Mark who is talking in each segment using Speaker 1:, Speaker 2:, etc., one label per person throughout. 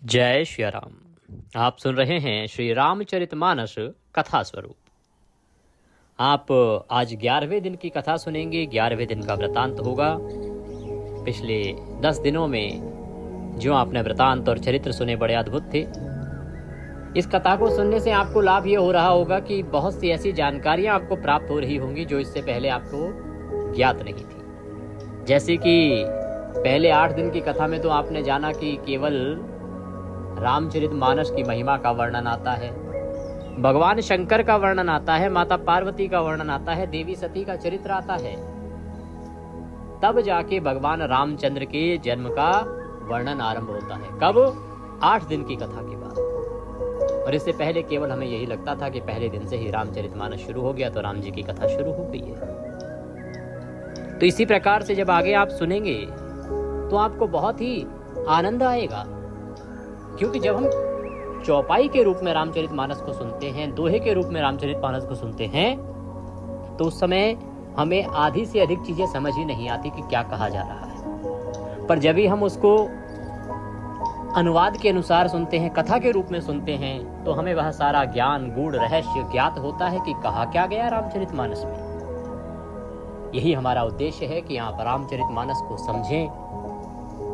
Speaker 1: जय श्री राम। आप सुन रहे हैं श्री रामचरितमानस कथा स्वरूप। आप आज 11वें दिन की कथा सुनेंगे। 11वें दिन का वृतांत होगा। पिछले 10 दिनों में जो आपने वृतांत और चरित्र सुने बड़े अद्भुत थे। इस कथा को सुनने से आपको लाभ ये हो रहा होगा कि बहुत सी ऐसी जानकारियां आपको प्राप्त हो रही होंगी जो इससे पहले आपको ज्ञात नहीं थी। जैसे कि पहले 8 दिन की कथा में तो आपने जाना कि केवल रामचरितमानस की महिमा का वर्णन आता है, भगवान शंकर का वर्णन आता है, माता पार्वती का वर्णन आता है, देवी सती का चरित्र आता है। तब जाके भगवान रामचंद्र के जन्म का वर्णन आरंभ होता है। कब? 8 दिन की कथा के बाद। और इससे पहले केवल हमें यही लगता था कि पहले दिन से ही रामचरितमानस शुरू हो गया तो राम जी की कथा शुरू हो गई है। तो इसी प्रकार से जब आगे आप सुनेंगे तो आपको बहुत ही आनंद आएगा, क्योंकि जब हम चौपाई के रूप में रामचरितमानस को सुनते हैं, दोहे के रूप में रामचरितमानस को सुनते हैं, तो उस समय हमें आधी से अधिक चीजें समझ ही नहीं आती कि क्या कहा जा रहा है। पर जब भी हम उसको अनुवाद के अनुसार सुनते हैं, कथा के रूप में सुनते हैं, तो हमें वह सारा ज्ञान, गूढ़ रहस्य ज्ञात होता है कि कहा क्या गया रामचरितमानस में। यही हमारा उद्देश्य है कि आप रामचरितमानस को समझें,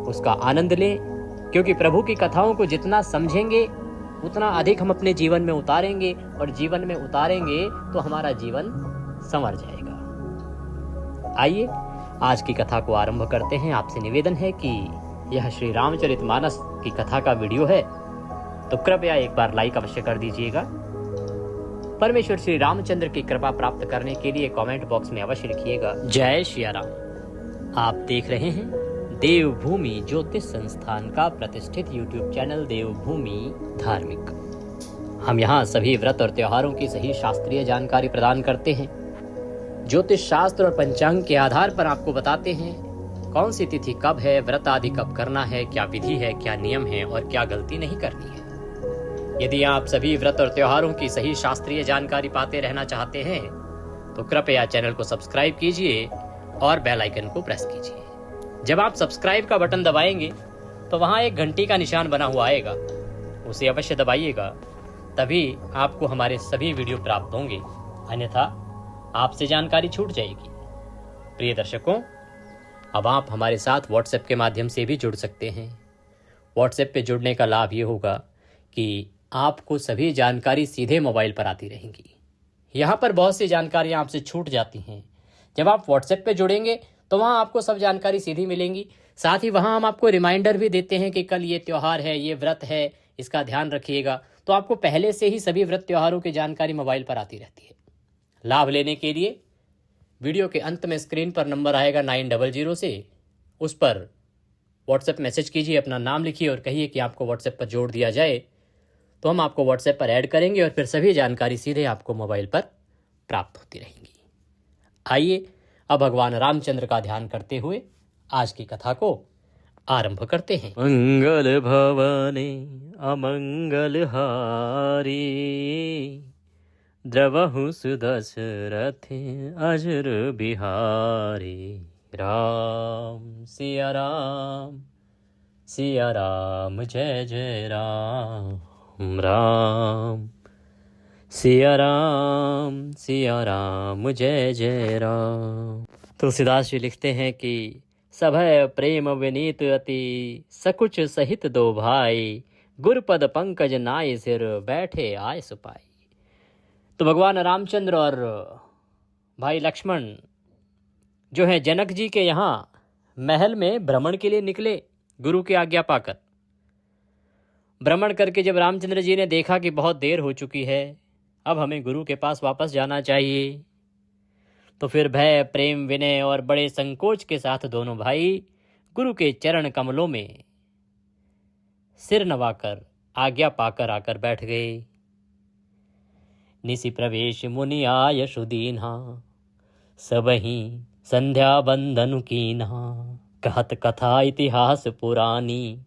Speaker 1: उसका आनंद लें, क्योंकि प्रभु की कथाओं को जितना समझेंगे उतना अधिक हम अपने जीवन में उतारेंगे, और जीवन में उतारेंगे तो हमारा जीवन संवर जाएगा। आइए आज की कथा को आरंभ करते हैं। आपसे निवेदन है कि यह श्री रामचरितमानस की कथा का वीडियो है तो कृपया एक बार लाइक अवश्य कर दीजिएगा। परमेश्वर श्री रामचंद्र की कृपा प्राप्त करने के लिए कमेंट बॉक्स में अवश्य लिखिएगा जय श्री राम। आप देख रहे हैं देवभूमि ज्योतिष संस्थान का प्रतिष्ठित YouTube चैनल देवभूमि धार्मिक। हम यहाँ सभी व्रत और त्योहारों की सही शास्त्रीय जानकारी प्रदान करते हैं। ज्योतिष शास्त्र और पंचांग के आधार पर आपको बताते हैं कौन सी तिथि कब है, व्रत आदि कब करना है, क्या विधि है, क्या नियम है और क्या गलती नहीं करनी है। यदि आप सभी व्रत और त्योहारों की सही शास्त्रीय जानकारी पाते रहना चाहते हैं तो कृपया चैनल को सब्सक्राइब कीजिए और बेल आइकन को प्रेस कीजिए। जब आप सब्सक्राइब का बटन दबाएंगे तो वहां एक घंटी का निशान बना हुआ आएगा, उसे अवश्य दबाइएगा, तभी आपको हमारे सभी वीडियो प्राप्त होंगे, अन्यथा आपसे जानकारी छूट जाएगी। प्रिय दर्शकों, अब आप हमारे साथ व्हाट्सएप के माध्यम से भी जुड़ सकते हैं। व्हाट्सएप पे जुड़ने का लाभ ये होगा कि आपको सभी जानकारी सीधे मोबाइल पर आती रहेंगी। यहाँ पर बहुत सी जानकारियाँ आपसे छूट जाती हैं। जब आप व्हाट्सएप पे जुड़ेंगे तो वहाँ आपको सब जानकारी सीधी मिलेंगी। साथ ही वहाँ हम आपको रिमाइंडर भी देते हैं कि कल ये त्योहार है, ये व्रत है, इसका ध्यान रखिएगा। तो आपको पहले से ही सभी व्रत त्योहारों की जानकारी मोबाइल पर आती रहती है। लाभ लेने के लिए वीडियो के अंत में स्क्रीन पर नंबर आएगा 900 से, उस पर व्हाट्सएप मैसेज कीजिए, अपना नाम लिखिए और कहिए कि आपको व्हाट्सएप पर जोड़ दिया जाए, तो हम आपको व्हाट्सएप पर ऐड करेंगे और फिर सभी जानकारी सीधे आपको मोबाइल पर प्राप्त होती रहेंगी। आइए अब भगवान रामचंद्र का ध्यान करते हुए आज की कथा को आरंभ करते हैं।
Speaker 2: मंगल भवने अमंगल हारी, द्रवहु सुदशरथे अजर बिहारी। राम सिया राम, सिया राम जय जय राम, राम सिया राम जय जय राम। तुलसीदास जी लिखते हैं कि सभय प्रेम विनीत अति, सकुच सहित दो भाई, गुरपद पंकज नाय सिर, बैठे आय सुपाई। तो भगवान रामचंद्र और भाई लक्ष्मण जो है जनक जी के यहाँ महल में भ्रमण के लिए निकले, गुरु की आज्ञा पाकर। भ्रमण करके जब रामचंद्र जी ने देखा कि बहुत देर हो चुकी है, अब हमें गुरु के पास वापस जाना चाहिए, तो फिर भय, प्रेम, विनय और बड़े संकोच के साथ दोनों भाई गुरु के चरण कमलों में सिर नवाकर आज्ञा पाकर आकर बैठ गए। निसि प्रवेश मुनि आय सुदीन्हा, सबहि संध्या बंदनु कीन्हा। कहत कथा इतिहास पुरानी,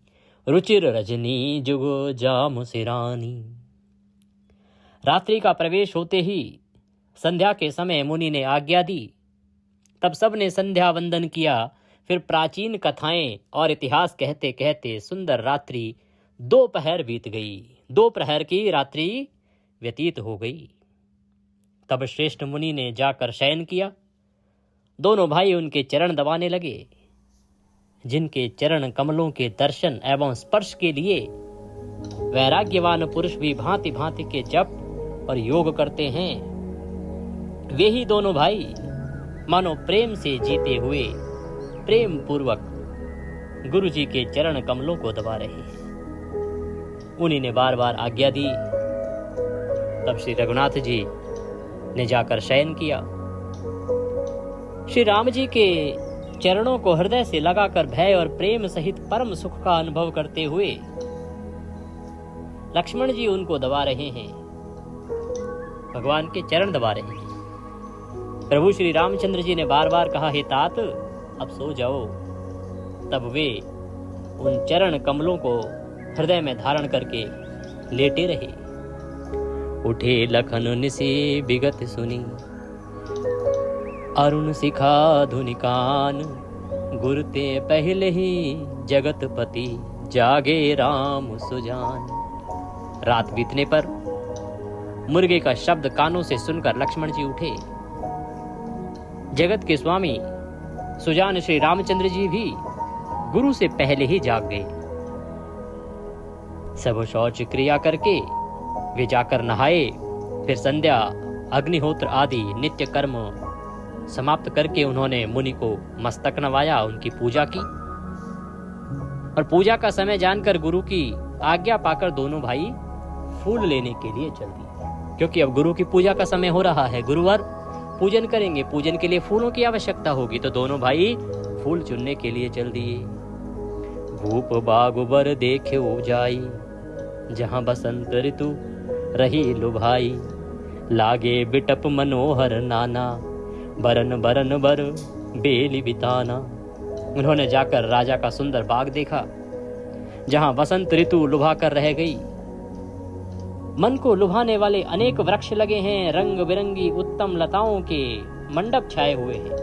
Speaker 2: रुचिर रजनी जुगो जाम सिरानी। रात्रि का प्रवेश होते ही संध्या के समय मुनि ने आज्ञा दी। तब सब ने संध्या वंदन किया। फिर प्राचीन कथाएं और इतिहास कहते कहते सुंदर रात्रि दोपहर बीत गई, दोपहर की रात्रि व्यतीत हो गई। तब श्रेष्ठ मुनि ने जाकर शयन किया। दोनों भाई उनके चरण दबाने लगे, जिनके चरण कमलों के दर्शन एवं स्पर्श के लिए वैराग्यवान पुरुष भी भांति भांति के जप और योग करते हैं, वे ही दोनों भाई मानो प्रेम से जीते हुए प्रेम पूर्वक गुरु जी के चरण कमलों को दबा रहे हैं। उन्हीं ने बार बार आज्ञा दी। तब श्री रघुनाथ जी ने जाकर शयन किया। श्री राम जी के चरणों को हृदय से लगाकर भय और प्रेम सहित परम सुख का अनुभव करते हुए लक्ष्मण जी उनको दबा रहे हैं, भगवान के चरण दबा रहे हैं। प्रभु श्री रामचंद्र जी ने बार बार कहा, हे तात अब सो जाओ। तब वे उन चरण कमलों को हृदय में धारण करके लेटे रहे। उठे लखन निसी विगत सुनी, अरुण शिखा धुनिकान, गुरते पहले ही जगतपति, जागे राम सुजान। रात बीतने पर मुर्गे का शब्द कानों से सुनकर लक्ष्मण जी उठे। जगत के स्वामी सुजान श्री रामचंद्र जी भी गुरु से पहले ही जाग गए। सब शौच क्रिया करके वे जाकर नहाए, फिर संध्या अग्निहोत्र आदि नित्य कर्म समाप्त करके उन्होंने मुनि को मस्तक नवाया, उनकी पूजा की। और पूजा का समय जानकर गुरु की आज्ञा पाकर दोनों भाई फूल लेने के लिए चल दिए, क्योंकि अब गुरु की पूजा का समय हो रहा है। गुरुवार पूजन करेंगे, पूजन के लिए फूलों की आवश्यकता होगी, तो दोनों भाई फूल चुनने के लिए चल दिए। भूप बागुबर देखे जाई, जहां बसंत ऋतु रही लुभाई, लागे बिटप मनोहर नाना, बरन बरन बर बेली बिताना। उन्होंने जाकर राजा का सुंदर बाग देखा, जहां बसंत ऋतु लुभा कर रह गई। मन को लुभाने वाले अनेक वृक्ष लगे हैं, रंग बिरंगी उत्तम लताओं के मंडप छाए हुए हैं।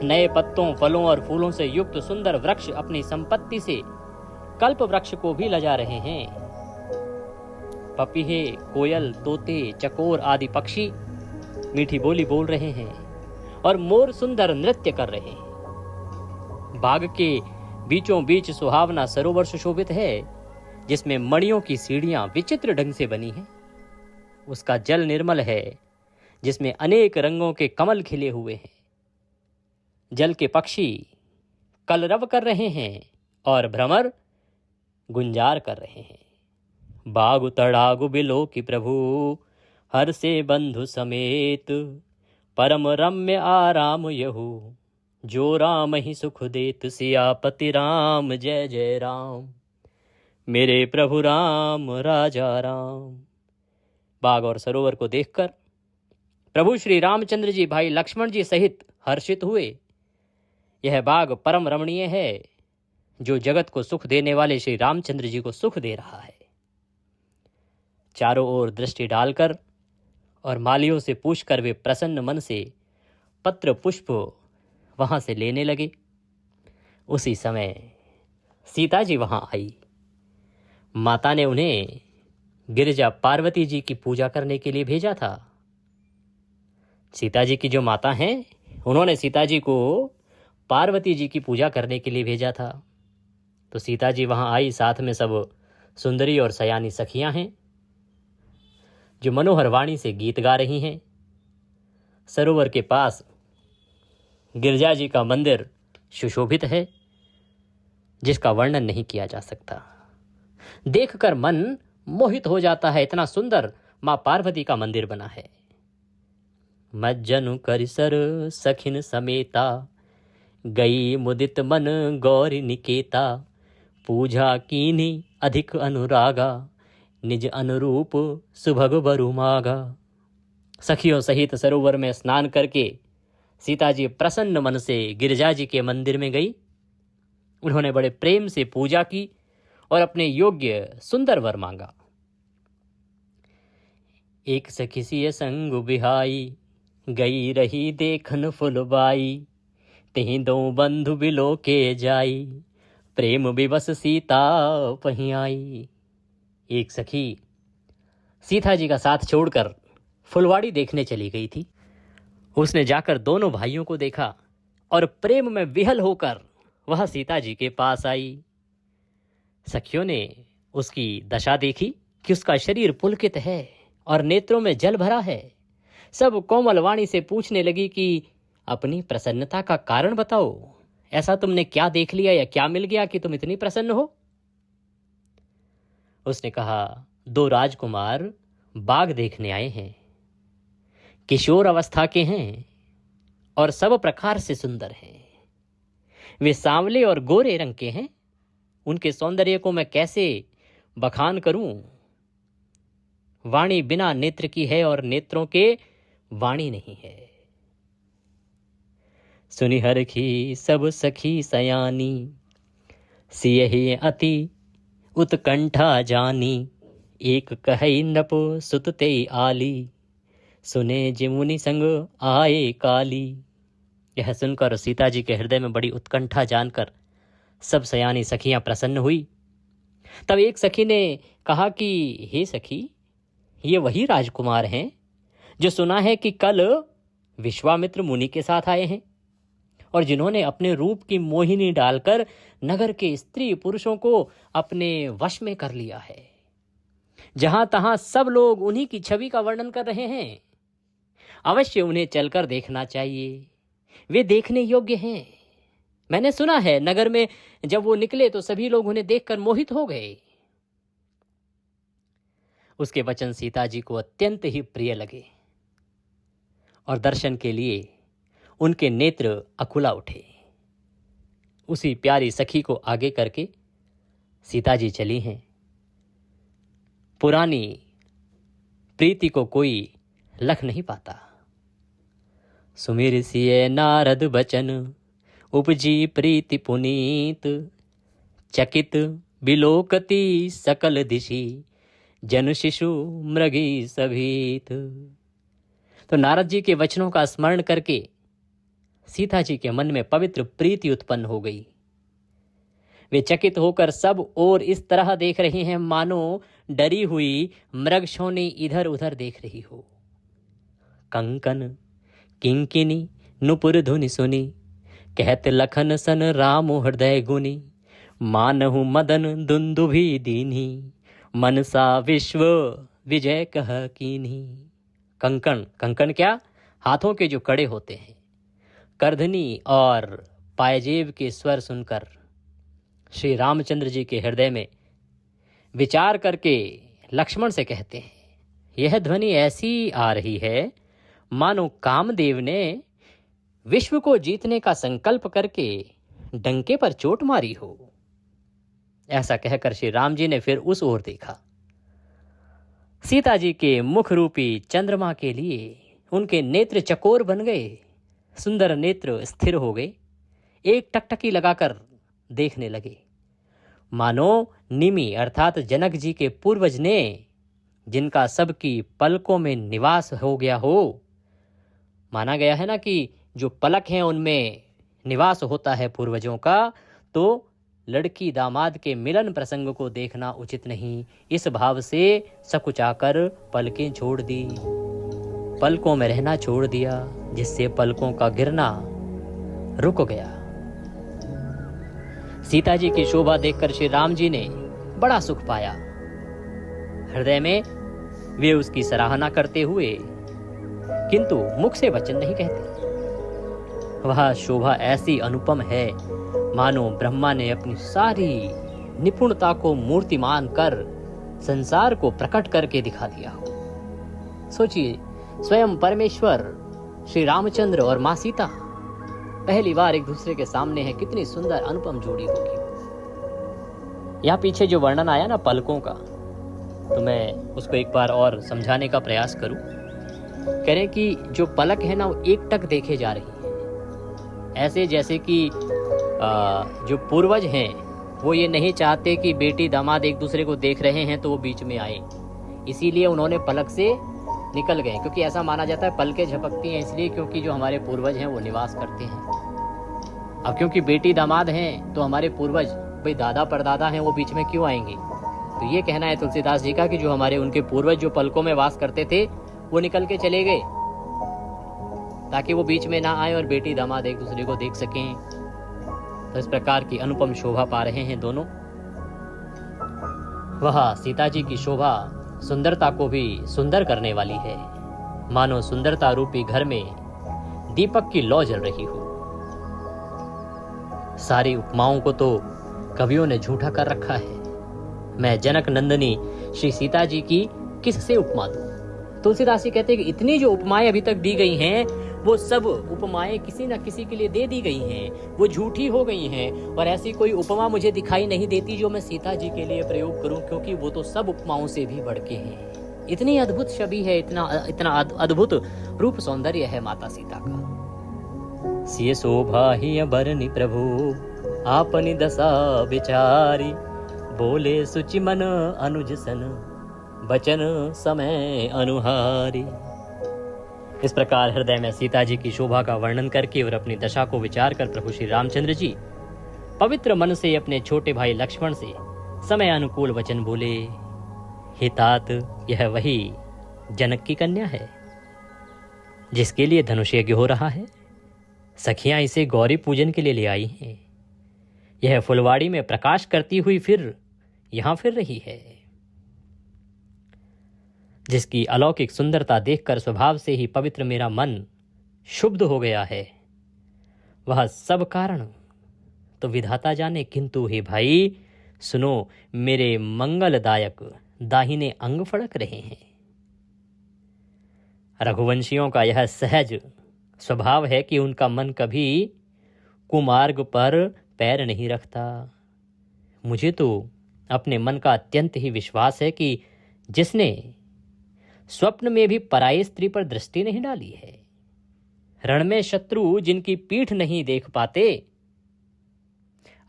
Speaker 2: नए पत्तों, फलों और फूलों से युक्त सुंदर वृक्ष अपनी संपत्ति से कल्प वृक्ष को भी लजा रहे हैं। पपीहे, कोयल, तोते, चकोर आदि पक्षी मीठी बोली बोल रहे हैं और मोर सुंदर नृत्य कर रहे हैं। बाग के बीचों बीच सुहावना सरोवर सुशोभित है, जिसमें मणियों की सीढ़ियां विचित्र ढंग से बनी हैं। उसका जल निर्मल है, जिसमें अनेक रंगों के कमल खिले हुए हैं। जल के पक्षी कलरव कर रहे हैं और भ्रमर गुंजार कर रहे हैं। बागु तड़ागु बिलो की प्रभु, हर से बंधु समेत, परम रम्य आराम यहु, जो राम ही सुख देत, सियापति राम जय जय राम, मेरे प्रभु राम राजा राम। बाग और सरोवर को देखकर प्रभु श्री रामचंद्र जी भाई लक्ष्मण जी सहित हर्षित हुए। यह बाग परम रमणीय है, जो जगत को सुख देने वाले श्री रामचंद्र जी को सुख दे रहा है। चारों ओर दृष्टि डालकर और मालियों से पूछकर वे प्रसन्न मन से पत्र पुष्प वहां से लेने लगे। उसी समय सीता जी वहां आई। माता ने उन्हें गिरिजा पार्वती जी की पूजा करने के लिए भेजा था। सीता जी की जो माता हैं, उन्होंने सीता जी को पार्वती जी की पूजा करने के लिए भेजा था। तो सीता जी वहां आई, साथ में सब सुंदरी और सयानी सखियां हैं, जो मनोहर वाणी से गीत गा रही हैं। सरोवर के पास गिरिजा जी का मंदिर सुशोभित है, जिसका वर्णन नहीं किया जा सकता। देखकर मन मोहित हो जाता है, इतना सुंदर मां पार्वती का मंदिर बना है। मज्जनु करिसर सखिन समेता, गई मुदित मन गौरी निकेता, पूजा कीनी अधिक अनुरागा, निज अनुरूप सुभग बरु मागा। सखियों सहित सरोवर में स्नान करके सीता जी प्रसन्न मन से गिरिजा जी के मंदिर में गई। उन्होंने बड़े प्रेम से पूजा की और अपने योग्य सुंदर वर मांगा। एक सखी सिय संग बिहाई, गई रही देखन फुलबाई, तेहि दो बंधु बिलो के जाई, प्रेम विवश सीता पहीं आई। एक सखी सीता जी का साथ छोड़कर फुलवाड़ी देखने चली गई थी। उसने जाकर दोनों भाइयों को देखा और प्रेम में विहल होकर वह सीता जी के पास आई। सखियों ने उसकी दशा देखी कि उसका शरीर पुलकित है और नेत्रों में जल भरा है। सब कोमल वाणी से पूछने लगी कि अपनी प्रसन्नता का कारण बताओ, ऐसा तुमने क्या देख लिया या क्या मिल गया कि तुम इतनी प्रसन्न हो? उसने कहा, 2 राजकुमार बाग देखने आए हैं, किशोर अवस्था के हैं और सब प्रकार से सुंदर हैं। वे सांवले और गोरे रंग के हैं। उनके सौंदर्य को मैं कैसे बखान करूं? वाणी बिना नेत्र की है और नेत्रों के वाणी नहीं है। सुनि हरखी सब सखी सयानी, सियहि अति उत्कंठा जानी। एक कहि नृप सुत ते आली, सुने जिमुनि संग आए काली। यह सुनकर सीता जी के हृदय में बड़ी उत्कंठा जानकर सब सयानी सखियां प्रसन्न हुई। तब एक सखी ने कहा कि हे सखी, ये वही राजकुमार हैं जो सुना है कि कल विश्वामित्र मुनि के साथ आए हैं और जिन्होंने अपने रूप की मोहिनी डालकर नगर के स्त्री पुरुषों को अपने वश में कर लिया है। जहां तहां सब लोग उन्हीं की छवि का वर्णन कर रहे हैं। अवश्य उन्हें चलकर देखना चाहिए, वे देखने योग्य हैं। मैंने सुना है नगर में जब वो निकले तो सभी लोग उन्हें देखकर मोहित हो गए। उसके वचन सीता जी को अत्यंत ही प्रिय लगे और दर्शन के लिए उनके नेत्र अकुला उठे। उसी प्यारी सखी को आगे करके सीता जी चली हैं। पुरानी प्रीति को कोई लख नहीं पाता। सुमिर सिय नारद बचन, उपजी प्रीति पुनीत। चकित बिलोकती सकल दिशि, जन शिशु मृगी सभीत। तो नारद जी के वचनों का स्मरण करके सीता जी के मन में पवित्र प्रीति उत्पन्न हो गई। वे चकित होकर सब और इस तरह देख रहे हैं मानो डरी हुई मृगशोनी इधर उधर देख रही हो। कंकन किंकिनी नुपुर धुनि सुनी, कहत लखन सन राम हृदय गुनी। मानहु मदन दुंदुभि दीन्ही, मनसा विश्व विजय कह कीन्ही। कंकण, कंकण क्या? हाथों के जो कड़े होते हैं। करधनी और पायजेब के स्वर सुनकर श्री रामचंद्र जी के हृदय में विचार करके लक्ष्मण से कहते हैं, यह ध्वनि ऐसी आ रही है मानो कामदेव ने विश्व को जीतने का संकल्प करके डंके पर चोट मारी हो। ऐसा कहकर श्री राम जी ने फिर उस ओर देखा। सीता जी के मुख रूपी चंद्रमा के लिए उनके नेत्र चकोर बन गए, सुंदर नेत्र स्थिर हो गए, एक टकटकी लगाकर देखने लगे। मानो निमि अर्थात जनक जी के पूर्वज ने, जिनका सबकी पलकों में निवास हो गया हो। माना गया है ना कि जो पलक हैं उनमें निवास होता है पूर्वजों का, तो लड़की दामाद के मिलन प्रसंग को देखना उचित नहीं। इस भाव से सकुचाकर पलकें छोड़ दी, पलकों में रहना छोड़ दिया, जिससे पलकों का गिरना रुक गया। सीता जी की शोभा देखकर श्री राम जी ने बड़ा सुख पाया। हृदय में वे उसकी सराहना करते हुए किंतु मुख से वचन नहीं कहते। वह शोभा ऐसी अनुपम है मानो ब्रह्मा ने अपनी सारी निपुणता को मूर्तिमान कर संसार को प्रकट करके दिखा दिया हो। सोचिए, स्वयं परमेश्वर श्री रामचंद्र और मां सीता पहली बार एक दूसरे के सामने है, कितनी सुंदर अनुपम जोड़ी होगी। यहाँ पीछे जो वर्णन आया ना पलकों का, तो मैं उसको एक बार और समझाने का प्रयास करूं। कह रहे कि जो पलक है ना वो एक टक देखे जा रही है, ऐसे जैसे कि जो पूर्वज हैं वो ये नहीं चाहते कि बेटी दामाद एक दूसरे को देख रहे हैं तो वो बीच में आए, इसीलिए उन्होंने पलक से निकल गए। क्योंकि ऐसा माना जाता है पलकें झपकती हैं इसलिए क्योंकि जो हमारे पूर्वज हैं वो निवास करते हैं। अब क्योंकि बेटी दामाद हैं तो हमारे पूर्वज
Speaker 1: भाई दादा परदादा हैं वो बीच में क्यों आएंगे। तो ये कहना है तुलसीदास जी का कि जो हमारे उनके पूर्वज जो पलकों में वास करते थे वो निकल के चले गए, ताकि वो बीच में ना आए और बेटी दामाद एक दूसरे को देख सकें। तो इस प्रकार की अनुपम शोभा पा रहे हैं दोनों। वह सीता जी की शोभा सुंदरता को भी सुंदर करने वाली है, मानो सुंदरता रूपी घर में दीपक की लौ जल रही हो। सारी उपमाओं को तो कवियों ने झूठा कर रखा है। मैं जनक नंदनी श्री सीता जी की किससे उपमा दूं? तुलसीदास जी कहते हैं कि इतनी जो उपमाएं अभी तक दी गई हैं वो सब उपमाएं किसी न किसी के लिए दे दी गई हैं, वो झूठी हो गई हैं, और ऐसी कोई उपमा मुझे दिखाई नहीं देती जो मैं सीता जी के लिए प्रयोग करूं, क्योंकि वो तो सब उपमाओं से भी बढ़ के हैं। इतनी अद्भुत छवि है, इतना अद्भुत रूप सौंदर्य है माता सीता का। सिय शोभा ही बरनी प्रभु आपनी दशा विचारी, बोले सुचि मन अनुज सन बचन समय अनुहारी। इस प्रकार हृदय में सीता जी की शोभा का वर्णन करके और अपनी दशा को विचार कर प्रभु श्री रामचंद्र जी पवित्र मन से अपने छोटे भाई लक्ष्मण से समय अनुकूल वचन बोले। हे तात, यह वही जनक की कन्या है जिसके लिए धनुष यज्ञ हो रहा है। सखियां इसे गौरी पूजन के लिए ले आई हैं। यह फुलवाड़ी में प्रकाश करती हुई फिर यहां फिर रही है। जिसकी अलौकिक सुंदरता देखकर स्वभाव से ही पवित्र मेरा मन शुद्ध हो गया है, वह सब कारण तो विधाता जाने, किंतु हे भाई सुनो, मेरे मंगलदायक दाहिने अंग फड़क रहे हैं। रघुवंशियों का यह सहज स्वभाव है कि उनका मन कभी कुमार्ग पर पैर नहीं रखता। मुझे तो अपने मन का अत्यंत ही विश्वास है कि जिसने स्वप्न में भी पराई स्त्री पर दृष्टि नहीं डाली है, रण में शत्रु जिनकी पीठ नहीं देख पाते,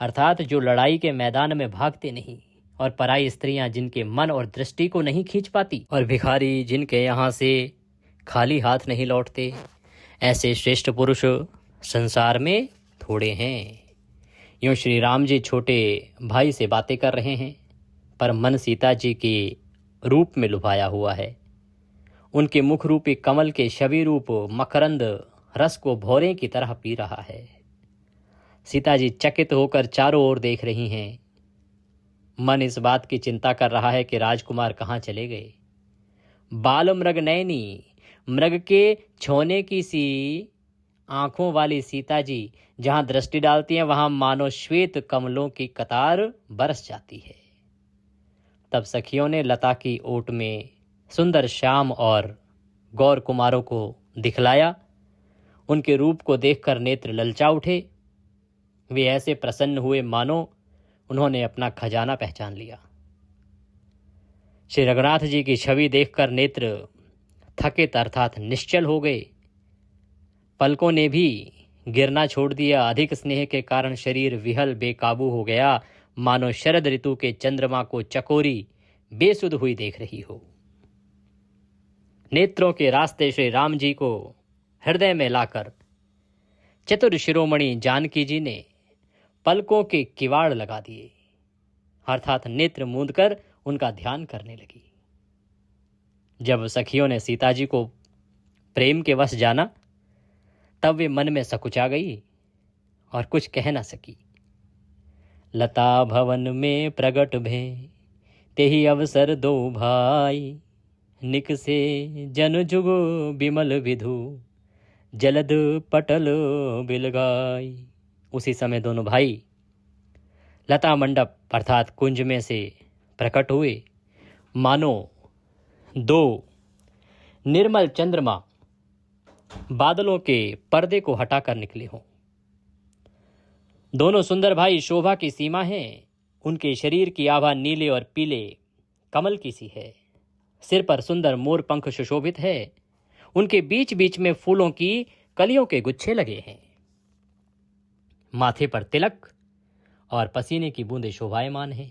Speaker 1: अर्थात जो लड़ाई के मैदान में भागते नहीं, और पराई स्त्रियां जिनके मन और दृष्टि को नहीं खींच पाती, और भिखारी जिनके यहां से खाली हाथ नहीं लौटते, ऐसे श्रेष्ठ पुरुष संसार में थोड़े हैं। यूं श्री राम जी छोटे भाई से बातें कर रहे हैं, पर मन सीता जी के रूप में लुभाया हुआ है। उनके मुख रूपी कमल के छवि रूप मकरंद रस को भौरे की तरह पी रहा है। सीता जी चकित होकर चारों ओर देख रही हैं। मन इस बात की चिंता कर रहा है कि राजकुमार कहाँ चले गए। बाल मृग नयनी, मृग के छोने की सी आंखों वाली सीता जी जहां दृष्टि डालती हैं वहां मानो श्वेत कमलों की कतार बरस जाती है। तब सखियों ने लता की ओट में सुंदर श्याम और गौर कुमारों को दिखलाया। उनके रूप को देखकर नेत्र ललचा उठे। वे ऐसे प्रसन्न हुए मानो उन्होंने अपना खजाना पहचान लिया। श्री रघुनाथ जी की छवि देखकर नेत्र थकित अर्थात निश्चल हो गए। पलकों ने भी गिरना छोड़ दिया। अधिक स्नेह के कारण शरीर विहल बेकाबू हो गया, मानो शरद ऋतु के चंद्रमा को चकोरी बेसुध हुई देख रही हो। नेत्रों के रास्ते श्री राम जी को हृदय में लाकर चतुर शिरोमणि जानकी जी ने पलकों के किवाड़ लगा दिए, अर्थात नेत्र मूंद कर उनका ध्यान करने लगी। जब सखियों ने सीता जी को प्रेम के वश जाना, तब वे मन में सकुचा गई और कुछ कह न सकी। लता भवन में प्रगट भे तेहि अवसर दो भाई, निक से जन जुग बिमल विधु जलद पटल बिलगाई। उसी समय दोनों भाई लता मंडप अर्थात कुंज में से प्रकट हुए, मानो दो निर्मल चंद्रमा बादलों के पर्दे को हटाकर निकले हों। दोनों सुंदर भाई शोभा की सीमा हैं। उनके शरीर की आभा नीले और पीले कमल की सी है। सिर पर सुंदर मोर पंख सुशोभित है। उनके बीच बीच में फूलों की कलियों के गुच्छे लगे हैं। माथे पर तिलक और पसीने की बूंदें शोभायमान हैं।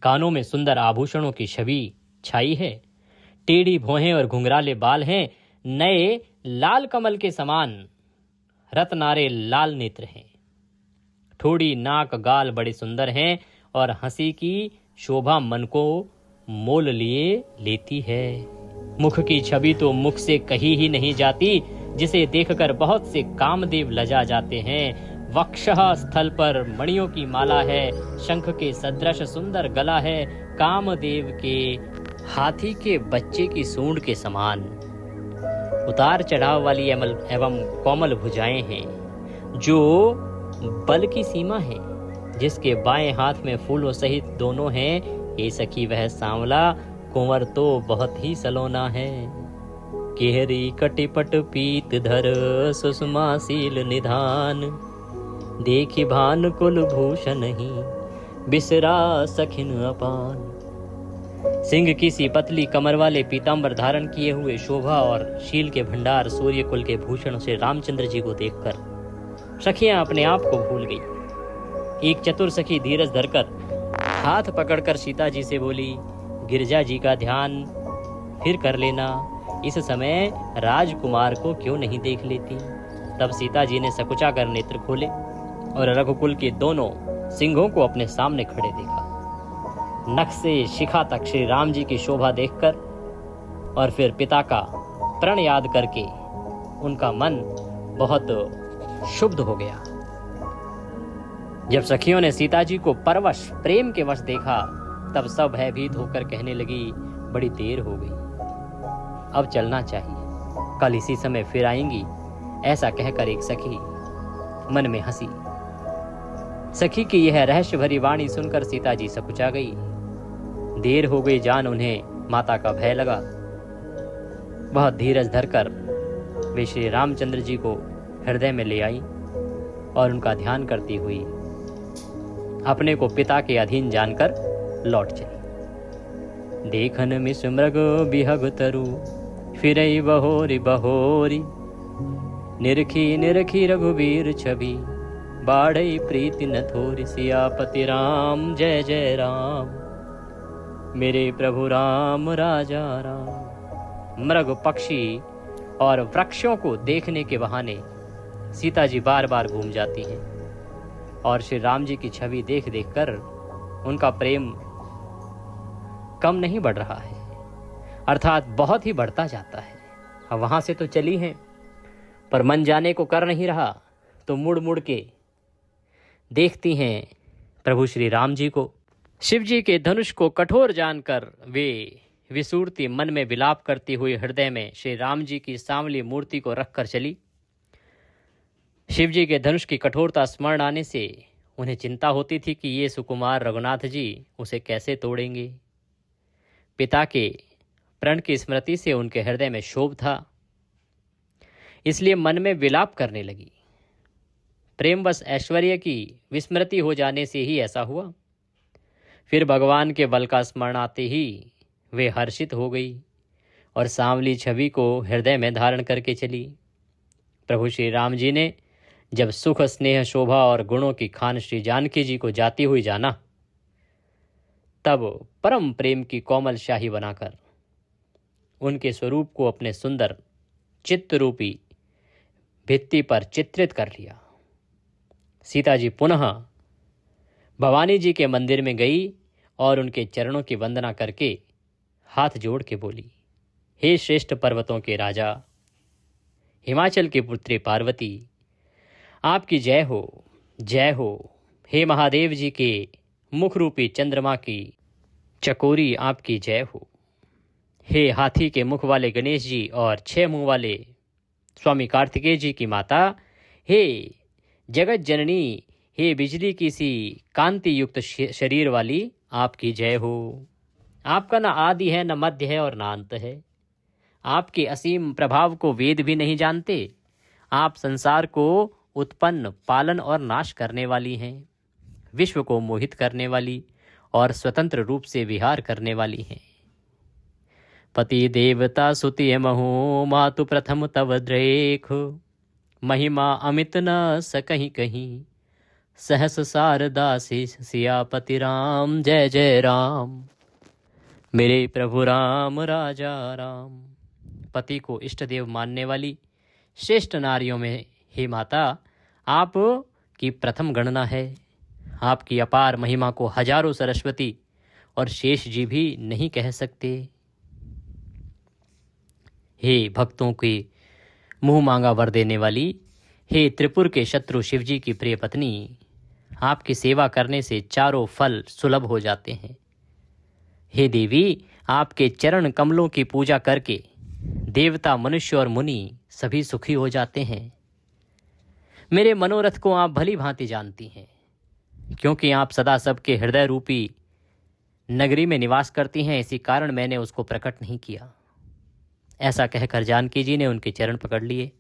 Speaker 1: कानों में सुंदर आभूषणों की छवि छाई है। टेढ़ी भौहें और घुंघराले बाल हैं। नए लाल कमल के समान रत्नारे लाल नेत्र हैं।
Speaker 2: ठोड़ी नाक गाल बड़े सुंदर हैं और हंसी की शोभा मन को मोल लिए लेती है। मुख की छवि तो मुख से कही ही नहीं जाती, जिसे देखकर बहुत से कामदेव लजा जाते हैं। वक्षः स्थल पर मणियों की माला है, शंख के सदृश सुंदर गला है, कामदेव के हाथी के बच्चे की सूंड के समान उतार चढ़ाव वाली एवं कोमल भुजाएं हैं, जो बल की सीमा है, जिसके बाएं हाथ में फूलों सहित दोनों हैं। ये सखी वह सांवला कुंवर तो बहुत ही सलोना है। केहरी कटिपट पीत धर सुषमाशील निधान, देखी भान कुल भूषण ही बिसरा सखिन अपान। सिंह की सी पतली कमर वाले पीतांबर धारण किए हुए शोभा और शील के भंडार सूर्य कुल के भूषण से रामचंद्र जी को देखकर सखियां अपने आप को भूल गई। एक चतुर सखी धीरज धरकर हाथ पकड़कर सीता जी से बोली, गिरजा जी का ध्यान फिर कर लेना, इस समय राजकुमार को क्यों नहीं देख लेती। तब सीता जी ने सकुचा कर नेत्र खोले और रघुकुल के दोनों सिंहों को अपने सामने खड़े देखा। नख से शिखा तक श्री राम जी की शोभा देखकर और फिर पिता का प्रण याद करके उनका मन बहुत शुद्ध हो गया। जब सखियों ने सीता जी को परवश प्रेम के वश देखा, तब सब भयभीत होकर कहने लगी, बड़ी देर हो गई, अब चलना चाहिए, कल इसी समय फिर आएंगी। ऐसा कहकर एक सखी मन में हंसी। सखी की यह रहस्य भरी वाणी सुनकर सीता जी सकुचा गई। देर हो गई जान उन्हें माता का भय लगा। बहुत धीरज धरकर वे श्री रामचंद्र जी को हृदय में ले आई और उनका ध्यान करती हुई अपने को पिता के अधीन जानकर लौट चली। देखन मिस मृग बिहग तरु फिरई बहोरी बहोरी, निरखी निरखी रघुवीर छवि बाढ़ई प्रीति न थोरी। सियापति राम जय जय राम, मेरे प्रभु राम राजा राम। मृग पक्षी और वृक्षों को देखने के बहाने सीता जी बार बार घूम जाती हैं और श्री राम जी की छवि देख देखकर उनका प्रेम कम नहीं बढ़ रहा है, अर्थात बहुत ही बढ़ता जाता है। अब वहां से तो चली हैं, पर मन जाने को कर नहीं रहा, तो मुड़ मुड़ के देखती हैं प्रभु श्री राम जी को। शिव जी के धनुष को कठोर जानकर वे विसूरती मन में विलाप करती हुई हृदय में श्री राम जी की सांवली मूर्ति को रखकर चली। शिव जी के धनुष की कठोरता स्मरण आने से उन्हें चिंता होती थी कि ये सुकुमार रघुनाथ जी उसे कैसे तोड़ेंगे। पिता के प्रण की स्मृति से उनके हृदय में क्षोभ था, इसलिए मन में विलाप करने लगी। प्रेमवश ऐश्वर्य की विस्मृति हो जाने से ही ऐसा हुआ। फिर भगवान के बल का स्मरण आते ही वे हर्षित हो गई और सांवली छवि को हृदय में धारण करके चली। प्रभु श्री राम जी ने जब सुख स्नेह शोभा और गुणों की खान श्री जानकी जी को जाती हुई जाना, तब परम प्रेम की कोमल शाही बनाकर उनके स्वरूप को अपने सुंदर चित्त रूपी भित्ति पर चित्रित कर लिया। सीता जी पुनः भवानी जी के मंदिर में गई और उनके चरणों की वंदना करके हाथ जोड़ के बोली, हे श्रेष्ठ पर्वतों के राजा, हिमाचल की पुत्री पार्वती, आपकी जय हो, जय हो। हे महादेव जी के मुख रूपी चंद्रमा की चकोरी, आपकी जय हो। हे हाथी के मुख वाले गणेश जी और 6 मुंह वाले स्वामी कार्तिकेय जी की माता, हे जगत जननी, हे बिजली की सी कांति युक्त शरीर वाली, आपकी जय हो। आपका न आदि है, न मध्य है और न अंत है। आपके असीम प्रभाव को वेद भी नहीं जानते। आप संसार को उत्पन्न, पालन और नाश करने वाली हैं, विश्व को मोहित करने वाली और स्वतंत्र रूप से विहार करने वाली हैं। पति देवता सुति महु, मातु प्रथम तव द्रेख, महिमा अमित न सकहीं कहीं, सहस सारदा सियापति राम जय जय राम, मेरे प्रभु राम राजा राम। पति को इष्ट देव मानने वाली श्रेष्ठ नारियों में हे माता, आप की प्रथम गणना है। आपकी अपार महिमा को हजारों सरस्वती और शेष जी भी नहीं कह सकते। हे भक्तों के मुंह मांगा वर देने वाली, हे त्रिपुर के शत्रु शिवजी की प्रिय पत्नी, आपकी सेवा करने से चारों फल सुलभ हो जाते हैं। हे देवी, आपके चरण कमलों की पूजा करके देवता, मनुष्य और मुनि सभी सुखी हो जाते हैं। मेरे मनोरथ को आप भली भांति जानती हैं, क्योंकि आप सदा सबके हृदय रूपी नगरी में निवास करती हैं, इसी कारण मैंने उसको प्रकट नहीं किया। ऐसा कहकर जानकी जी ने उनके चरण पकड़ लिए।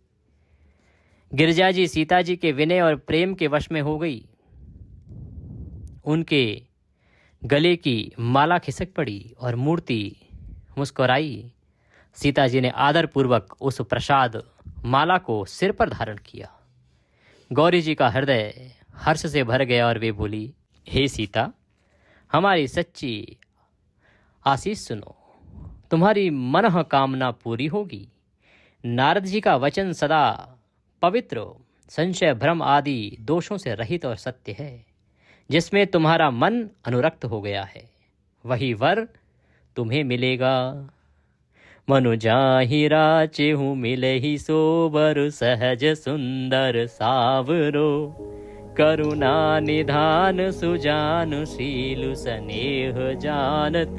Speaker 2: गिरिजा जी सीता जी के विनय और प्रेम के वश में हो गई। उनके गले की माला खिसक पड़ी और मूर्ति मुस्कुराई। सीता जी ने आदरपूर्वक उस प्रसाद माला को सिर पर धारण किया। गौरी जी का हृदय हर्ष से भर गया और वे बोली, हे सीता, हमारी सच्ची आशीष सुनो, तुम्हारी मनः कामना पूरी होगी। नारद जी का वचन सदा पवित्र, संशय भ्रम आदि दोषों से रहित और सत्य है। जिसमें तुम्हारा मन अनुरक्त हो गया है, वही वर तुम्हें मिलेगा। मनु जाहि राचेहु मिले ही सोबर, सहज सुंदर सावरो, करुणा निधान सुजान, शील स्नेह जानत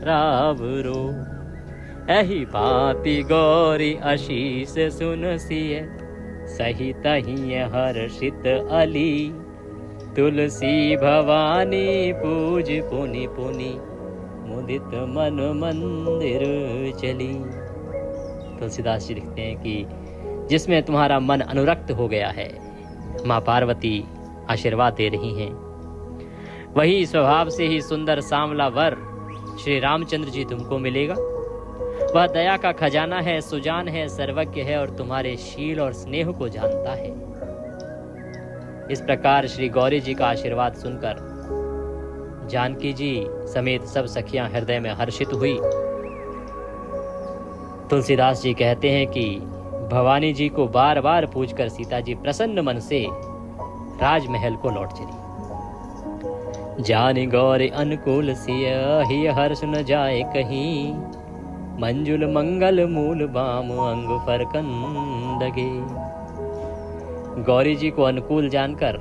Speaker 2: रावरो। एहि भांति गौरी आशीष सुनसिय, सहित ही हर्षित अली। तुलसी भवानी पूज पुनि पुनि, मुदित मन मंदिर चली। तुलसीदास जी लिखते हैं कि जिसमें तुम्हारा मन अनुरक्त हो गया है, माँ पार्वती आशीर्वाद दे रही हैं। वही स्वभाव से ही सुंदर सांवला वर श्री रामचंद्र जी तुमको मिलेगा। वह दया का खजाना है, सुजान है, सर्वज्ञ है और तुम्हारे शील और स्नेह को जानता है। इस प्रकार श्री गौरी जी का आशीर्वाद सुनकर जानकी जी समेत सब सखियां हृदय में हर्षित हुई। तुलसीदास जी कहते हैं कि भवानी जी को बार बार पूजकर सीता जी प्रसन्न मन से राजमहल को लौट चली। जानि गौरी अनुकूल सिय, ही हर्ष न जाए कहीं। मंजुल मंगल मूल बाम, अंग फरकन लगे। गौरी जी को अनुकूल जानकर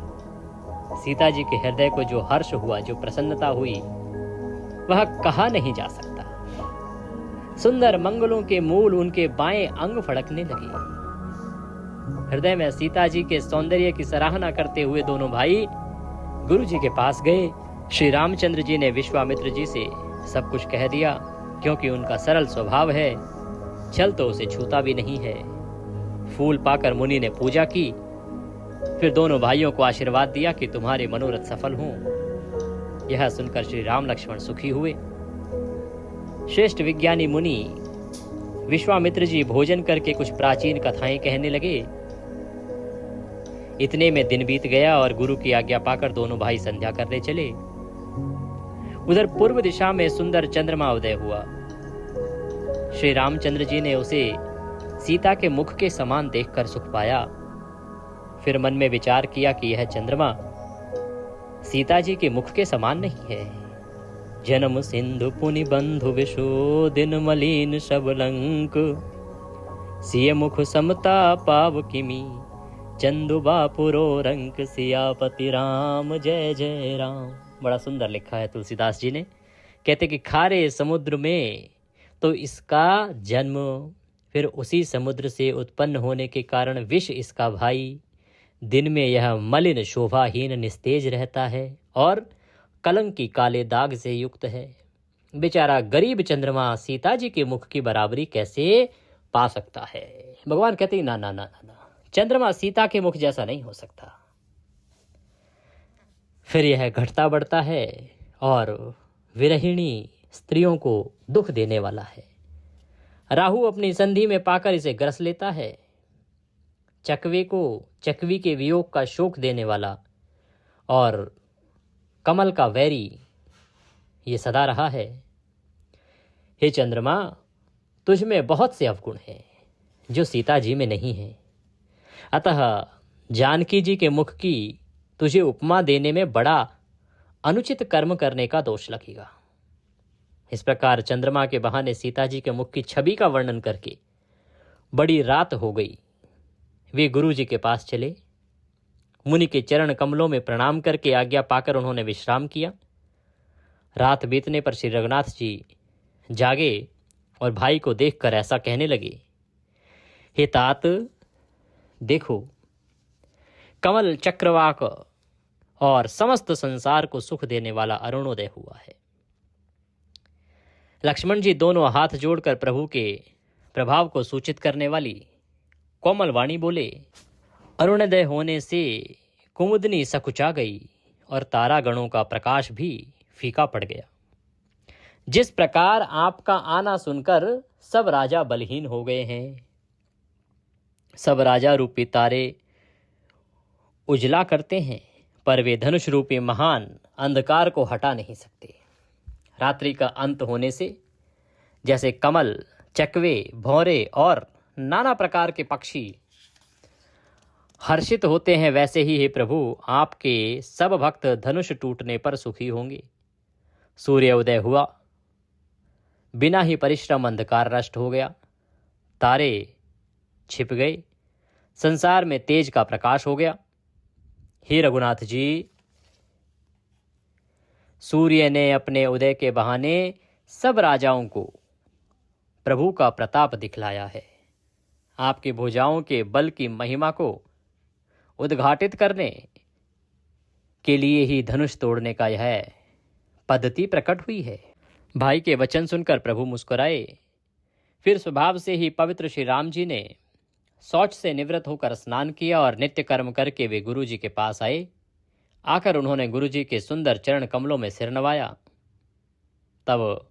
Speaker 2: सीता जी के हृदय को जो हर्ष हुआ, जो प्रसन्नता हुई, वह कहा नहीं जा सकता। सुंदर मंगलों के मूल उनके बाएं अंग फड़कने लगे। हृदय में सीता जी के सौंदर्य की सराहना करते हुए दोनों भाई गुरु जी के पास गए। श्री रामचंद्र जी ने विश्वामित्र जी से सब कुछ कह दिया, क्योंकि उनका सरल स्वभाव है, छल तो उसे छूता भी नहीं है। फूल पाकर मुनि ने पूजा की, फिर दोनों भाइयों को आशीर्वाद दिया कि तुम्हारे मनोरथ सफल हों। यह सुनकर श्री राम लक्ष्मण सुखी हुए। श्रेष्ठ विज्ञानी मुनि विश्वामित्र जी भोजन करके कुछ प्राचीन कथाएं कहने लगे। इतने में दिन बीत गया और गुरु की आज्ञा पाकर दोनों भाई संध्या करने चले। उधर पूर्व दिशा में सुंदर चंद्रमा उदय हुआ। श्री रामचंद्र जी ने उसे सीता के मुख के समान देखकर सुख पाया। फिर मन में विचार किया कि यह चंद्रमा सीता जी के मुख के समान नहीं है। जन्म सिंधु पुनि बंधु विशो, दिन मलिन शबलंक। सिय मुख समता पाव किमी, चंदु बापुरो रंक। सियापति राम जय जय राम। बड़ा सुंदर लिखा है तुलसीदास जी ने। कहते कि खारे समुद्र में तो इसका जन्म, फिर उसी समुद्र से उत्पन्न होने के कारण विष इसका भाई। दिन में यह मलिन शोभाहीन निस्तेज रहता है और कलंकी काले दाग से युक्त है। बेचारा गरीब चंद्रमा सीता जी के मुख की बराबरी कैसे पा सकता है। भगवान कहते हैं ना ना ना ना, चंद्रमा सीता के मुख जैसा नहीं हो सकता। फिर यह घटता बढ़ता है और विरहिणी स्त्रियों को दुख देने वाला है। राहु अपनी संधि में पाकर इसे ग्रस लेता है। चकवे को चकवी के वियोग का शोक देने वाला और कमल का वैरी ये सदा रहा है। हे चंद्रमा, तुझ में बहुत से अवगुण हैं जो सीता जी में नहीं है। अतः जानकी जी के मुख की तुझे उपमा देने में बड़ा अनुचित कर्म करने का दोष लगेगा। इस प्रकार चंद्रमा के बहाने सीता जी के मुख की छवि का वर्णन करके बड़ी रात हो गई। वे गुरु जी के पास चले। मुनि के चरण कमलों में प्रणाम करके आज्ञा पाकर उन्होंने विश्राम किया। रात बीतने पर श्री रघुनाथ जी जागे और भाई को देखकर ऐसा कहने लगे, हे तात, देखो कमल चक्रवाक और समस्त संसार को सुख देने वाला अरुणोदय हुआ है। लक्ष्मण जी दोनों हाथ जोड़कर प्रभु के प्रभाव को सूचित करने वाली कोमल वाणी बोले, अरुणोदय होने से कुमुदनी सकुचा गई और तारागणों का प्रकाश भी फीका पड़ गया। जिस प्रकार आपका आना सुनकर सब राजा बलहीन हो गए हैं। सब राजा रूपी तारे उजला करते हैं, पर वे धनुष रूपी महान अंधकार को हटा नहीं सकते। रात्रि का अंत होने से जैसे कमल, चकवे, भौरे और नाना प्रकार के पक्षी हर्षित होते हैं, वैसे ही हे प्रभु आपके सब भक्त धनुष टूटने पर सुखी होंगे। सूर्य उदय हुआ, बिना ही परिश्रम अंधकार नष्ट हो गया, तारे छिप गए, संसार में तेज का प्रकाश हो गया। हे रघुनाथ जी, सूर्य ने अपने उदय के बहाने सब राजाओं को प्रभु का प्रताप दिखलाया है। आपकी भुजाओं के बल की महिमा को उद्घाटित करने के लिए ही धनुष तोड़ने का यह पद्धति प्रकट हुई है। भाई के वचन सुनकर प्रभु मुस्कुराए। फिर स्वभाव से ही पवित्र श्री राम जी ने शौच से निवृत्त होकर स्नान किया और नित्य कर्म करके वे गुरु जी के पास आए। आकर उन्होंने गुरु जी के सुंदर चरण कमलों में सिर नवाया। तब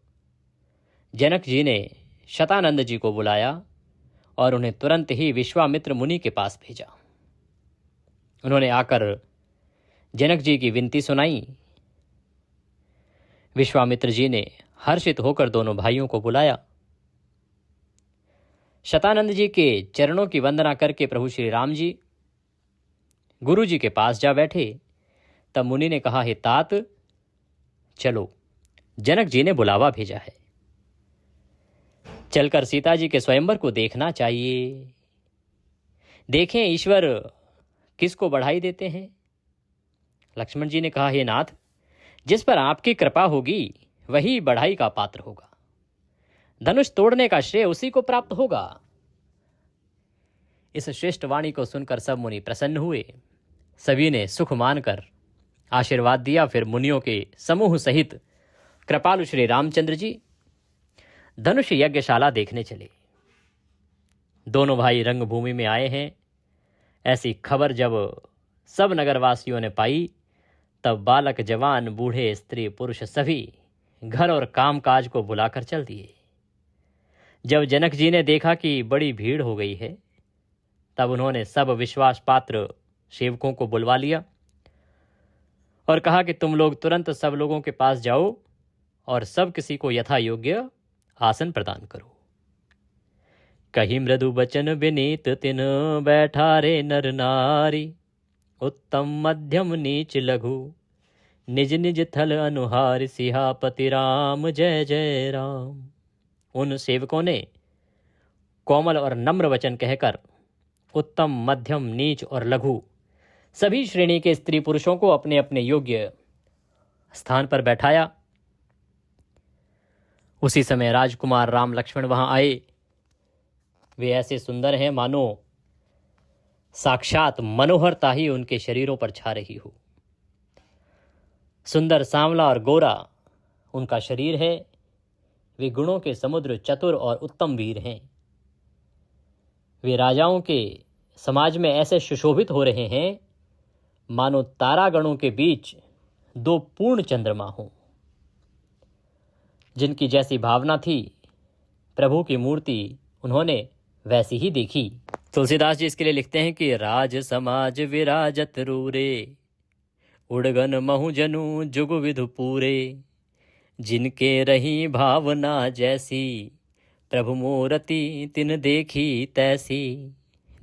Speaker 2: जनक जी ने शतानंद जी को बुलाया और उन्हें तुरंत ही विश्वामित्र मुनि के पास भेजा। उन्होंने आकर जनक जी की विनती सुनाई। विश्वामित्र जी ने हर्षित होकर दोनों भाइयों को बुलाया। शतानंद जी के चरणों की वंदना करके प्रभु श्री राम जी गुरु जी के पास जा बैठे। तब मुनि ने कहा, हे तात, चलो, जनक जी ने बुलावा भेजा है, चलकर सीता जी के स्वयंवर को देखना चाहिए। देखें ईश्वर किसको बढ़ाई देते हैं। लक्ष्मण जी ने कहा, हे नाथ, जिस पर आपकी कृपा होगी वही बढ़ाई का पात्र होगा। धनुष तोड़ने का श्रेय उसी को प्राप्त होगा। इस श्रेष्ठ वाणी को सुनकर सब मुनि प्रसन्न हुए। सभी ने सुख मानकर आशीर्वाद दिया। फिर मुनियों के समूह सहित कृपालु श्री रामचंद्र जी धनुष यज्ञशाला देखने चले। दोनों भाई रंगभूमि में आए हैं, ऐसी खबर जब सब नगरवासियों ने पाई, तब बालक, जवान, बूढ़े, स्त्री, पुरुष सभी घर और कामकाज को बुलाकर चल दिए। जब जनक जी ने देखा कि बड़ी भीड़ हो गई है, तब उन्होंने सब विश्वास पात्र सेवकों को बुलवा लिया और कहा कि तुम लोग तुरंत सब लोगों के पास जाओ और सब किसी को यथा योग्य आसन प्रदान करो। कही मृदु बचन विनीत तिन बैठा रे नर नारी, उत्तम मध्यम नीच लघु निज निज थल अनुहार, सिहापति राम जय जय राम। उन सेवकों ने कोमल और नम्र वचन कहकर उत्तम, मध्यम, नीच और लघु सभी श्रेणी के स्त्री पुरुषों को अपने अपने योग्य स्थान पर बैठाया। उसी समय राजकुमार राम लक्ष्मण वहां आए। वे ऐसे सुंदर हैं मानो साक्षात मनोहरता ही उनके शरीरों पर छा रही हो। सुंदर, सांवला और गोरा उनका शरीर है। वे गुणों के समुद्र, चतुर और उत्तम वीर हैं। वे राजाओं के समाज में ऐसे सुशोभित हो रहे हैं मानो तारागणों के बीच दो पूर्ण चंद्रमा हों। जिनकी जैसी भावना थी, प्रभु की मूर्ति उन्होंने वैसी ही देखी। तुलसीदास जी इसके लिए लिखते हैं कि राज समाज विराजत रूरे, उड़गन महु जनु जुग विधु पूरे, जिनके रही भावना जैसी, प्रभु मूरति तिन देखी तैसी,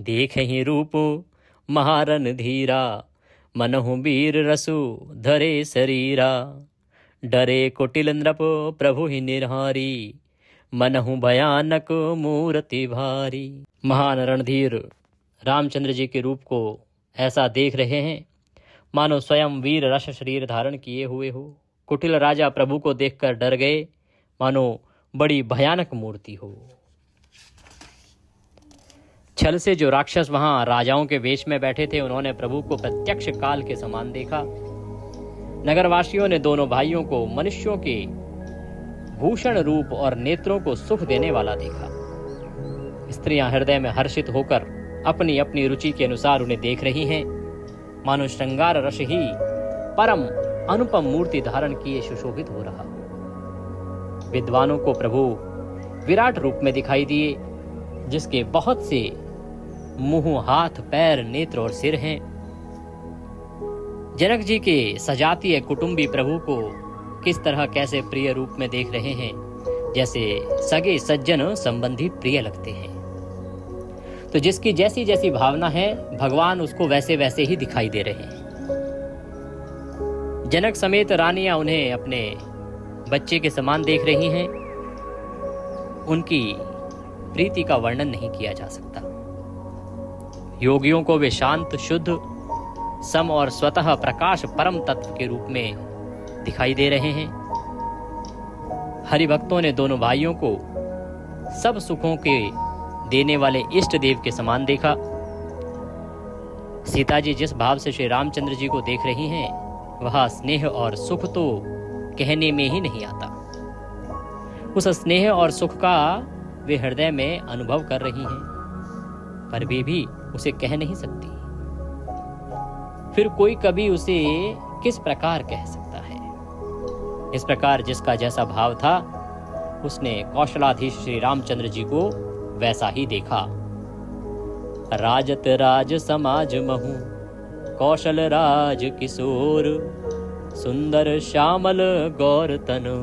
Speaker 2: देख ही रूप महारन धीरा, मनहु वीर रसु धरे शरीरा, डरे कुटिल नृप प्रभु ही निर्हारी, मनहु भयानक मूर्ति भारी। महान रणधीर रामचंद्र जी के रूप को ऐसा देख रहे हैं मानो स्वयं वीर रस शरीर धारण किए हुए हो। कुटिल राजा प्रभु को देखकर डर गए, मानो बड़ी भयानक मूर्ति हो। छल से जो राक्षस वहां राजाओं के वेश में बैठे थे, उन्होंने प्रभु को प्रत्यक्ष काल के समान देखा। नगरवासियों ने दोनों भाइयों को मनुष्यों के भूषण रूप और नेत्रों को सुख देने वाला देखा। स्त्रियां हृदय में हर्षित होकर अपनी अपनी रुचि के अनुसार उन्हें देख रही हैं, मानो श्रृंगार रस ही परम अनुपम मूर्ति धारण किए सुशोभित हो रहा। विद्वानों को प्रभु विराट रूप में दिखाई दिए, जिसके बहुत से मुंह, हाथ, पैर, नेत्र और सिर हैं। जनक जी के सजातीय कुटुंबी प्रभु को किस तरह कैसे प्रिय रूप में देख रहे हैं, जैसे सगे सज्जन संबंधी प्रिय लगते हैं। तो जिसकी जैसी जैसी भावना है, भगवान उसको वैसे वैसे ही दिखाई दे रहे हैं। जनक समेत रानियां उन्हें अपने बच्चे के समान देख रही हैं। उनकी प्रीति का वर्णन नहीं किया जा सकता। योगियों को वे शांत, शुद्ध, सम और स्वतः प्रकाश परम तत्व के रूप में दिखाई दे रहे हैं। हरिभक्तों ने दोनों भाइयों को सब सुखों के देने वाले इष्ट देव के समान देखा। सीता जी जिस भाव से श्री रामचंद्र जी को देख रही हैं, वह स्नेह और सुख तो कहने में ही नहीं आता। उस स्नेह और सुख का वे हृदय में अनुभव कर रही हैं, पर वे भी उसे कह नहीं सकती। फिर कोई कभी उसे किस प्रकार कह सकता है? इस प्रकार जिसका जैसा भाव था, उसने कौशलाधीश श्री रामचंद्र जी को वैसा ही देखा। राजत राज समाज महु, कौशल राज किशोर, सुंदर श्यामल गौर तनु,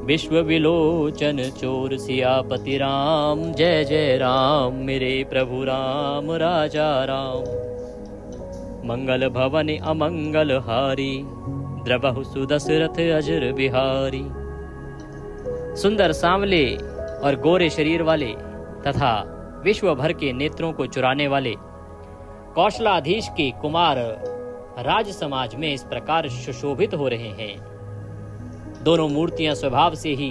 Speaker 2: विश्व विलोचन चोर, सियापति राम जय जय राम, मेरे प्रभु राम राजा राम। मंगल भवन अमंगल हारी, द्रवहु सुदशरथ अजर बिहारी। सुंदर सांवले और गोरे शरीर वाले तथा विश्व भर के नेत्रों को चुराने वाले कौशलाधीश के कुमार राज समाज में इस प्रकार सुशोभित हो रहे हैं। दोनों मूर्तियां स्वभाव से ही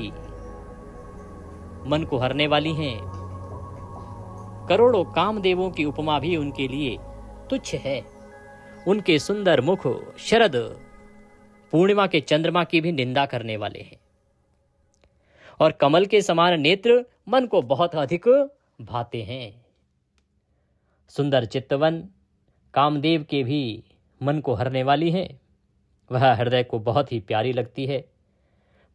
Speaker 2: मन को हरने वाली हैं। करोड़ों कामदेवों की उपमा भी उनके लिए तुच्छ है। उनके सुंदर मुख शरद पूर्णिमा के चंद्रमा की भी निंदा करने वाले हैं, और कमल के समान नेत्र मन को बहुत अधिक भाते हैं। सुंदर चित्तवन कामदेव के भी मन को हरने वाली है। वह हृदय को बहुत ही प्यारी लगती है,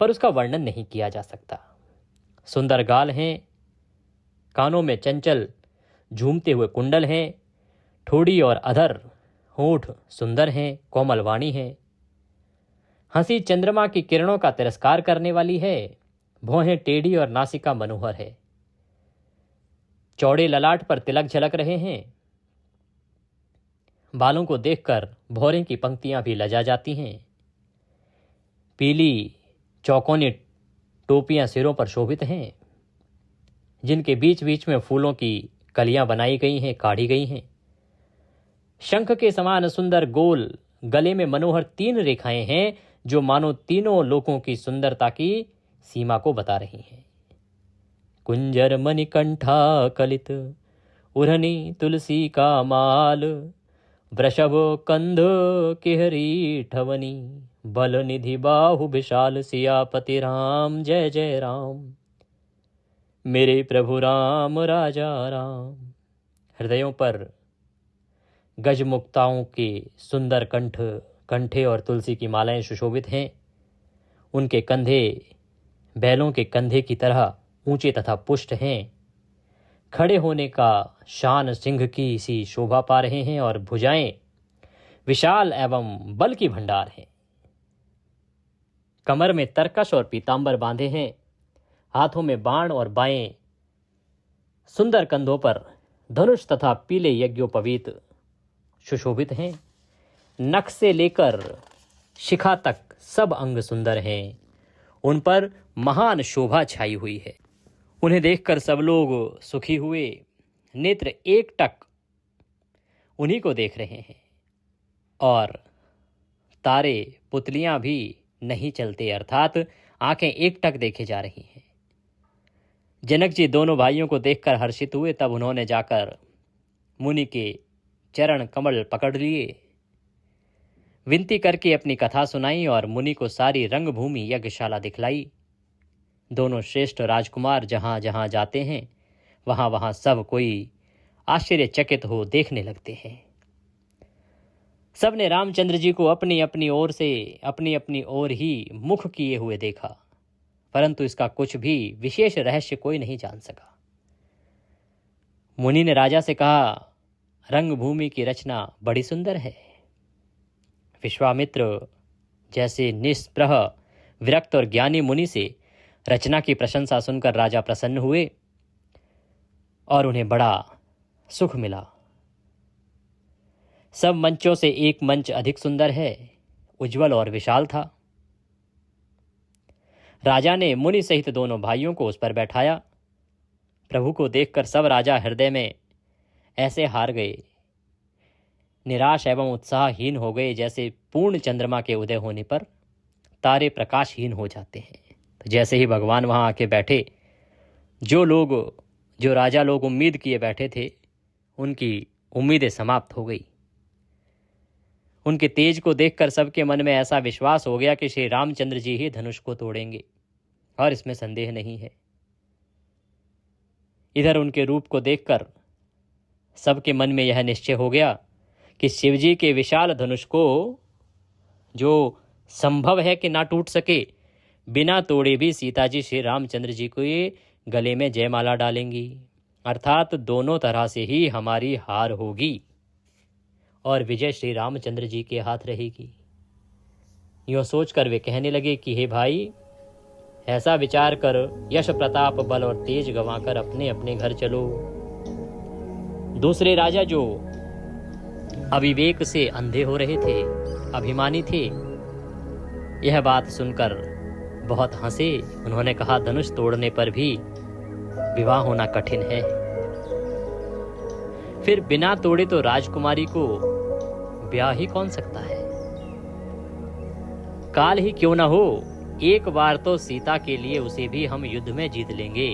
Speaker 2: पर उसका वर्णन नहीं किया जा सकता। सुंदर गाल हैं, कानों में चंचल झूमते हुए कुंडल हैं, ठोड़ी और अधर होठ सुंदर हैं, कोमल वाणी है। हंसी चंद्रमा की किरणों का तिरस्कार करने वाली है। भौहें टेढ़ी और नासिका मनोहर है। चौड़े ललाट पर तिलक झलक रहे हैं। बालों को देखकर भौरे की पंक्तियां भी लजा जाती हैं। पीली चौकोनी टोपियां सिरों पर शोभित हैं, जिनके बीच बीच में फूलों की कलियां बनाई गई हैं, काढ़ी गई हैं। शंख के समान सुंदर गोल गले में मनोहर 3 रेखाएं हैं, जो मानो तीनों लोकों की सुंदरता की सीमा को बता रही हैं। कुंजर मणिकंठा कलित, उरनी तुलसी का माल, वृषभ कंध केहरी ठवनी, बल निधि बाहु विशाल, सियापति राम जय जय राम, मेरे प्रभु राम राजा राम। हृदयों पर गजमुक्ताओं के सुंदर कंठे और तुलसी की मालाएं सुशोभित हैं। उनके कंधे बैलों के कंधे की तरह ऊंचे तथा पुष्ट हैं। खड़े होने का शान सिंह की सी शोभा पा रहे हैं, और भुजाएं विशाल एवं बल की भंडार हैं। कमर में तरकश और पीतांबर बांधे हैं। हाथों में बाण और बाएं सुंदर कंधों पर धनुष तथा पीले यज्ञोपवीत सुशोभित हैं। नख से लेकर शिखा तक सब अंग सुंदर हैं। उन पर महान शोभा छाई हुई है। उन्हें देखकर सब लोग सुखी हुए नेत्र एकटक उन्हीं को देख रहे हैं और तारे पुतलियां भी नहीं चलते, अर्थात आंखें एकटक देखे जा रही हैं। जनक जी दोनों भाइयों को देखकर हर्षित हुए। तब उन्होंने जाकर मुनि के चरण कमल पकड़ लिए, विनती करके अपनी कथा सुनाई और मुनि को सारी रंगभूमि यज्ञशाला दिखलाई। दोनों श्रेष्ठ राजकुमार जहां जहां जाते हैं वहां वहां सब कोई आश्चर्यचकित हो देखने लगते हैं। सबने रामचंद्र जी को अपनी अपनी ओर से अपनी अपनी ओर ही मुख किए हुए देखा, परंतु इसका कुछ भी विशेष रहस्य कोई नहीं जान सका। मुनि ने राजा से कहा, रंगभूमि की रचना बड़ी सुंदर है। विश्वामित्र जैसे निस्पृह विरक्त और ज्ञानी मुनि से रचना की प्रशंसा सुनकर राजा प्रसन्न हुए और उन्हें बड़ा सुख मिला। सब मंचों से एक मंच अधिक सुंदर है, उज्जवल और विशाल था। राजा ने मुनि सहित दोनों भाइयों को उस पर बैठाया। प्रभु को देखकर सब राजा हृदय में ऐसे हार गए, निराश एवं उत्साहहीन हो गए, जैसे पूर्ण चंद्रमा के उदय होने पर तारे प्रकाशहीन हो जाते हैं। तो जैसे ही भगवान वहां आके बैठे, जो राजा लोग उम्मीद किए बैठे थे, उनकी उम्मीदें समाप्त हो गई। उनके तेज को देखकर सबके मन में ऐसा विश्वास हो गया कि श्री रामचंद्र जी ही धनुष को तोड़ेंगे, और इसमें संदेह नहीं है। इधर उनके रूप को देखकर सबके मन में यह निश्चय हो गया कि शिवजी के विशाल धनुष को जो संभव है कि ना टूट सके, बिना तोड़े भी सीता जी श्री रामचंद्र जी को ये गले में जयमाला डालेंगी, अर्थात दोनों तरह से ही हमारी हार होगी और विजय श्री रामचंद्र जी के हाथ रहेगी। यूँ सोचकर वे कहने लगे कि हे भाई, ऐसा विचार कर यश प्रताप बल और तेज गंवाकर अपने अपने घर चलो। दूसरे राजा जो अविवेक से अंधे हो रहे थे, अभिमानी थे, यह बात सुनकर बहुत हंसे। उन्होंने कहा, धनुष तोड़ने पर भी विवाह होना कठिन है, फिर बिना तोड़े तो राजकुमारी को ब्याह ही कौन सकता है। काल ही क्यों न हो, एक बार तो सीता के लिए उसे भी हम युद्ध में जीत लेंगे।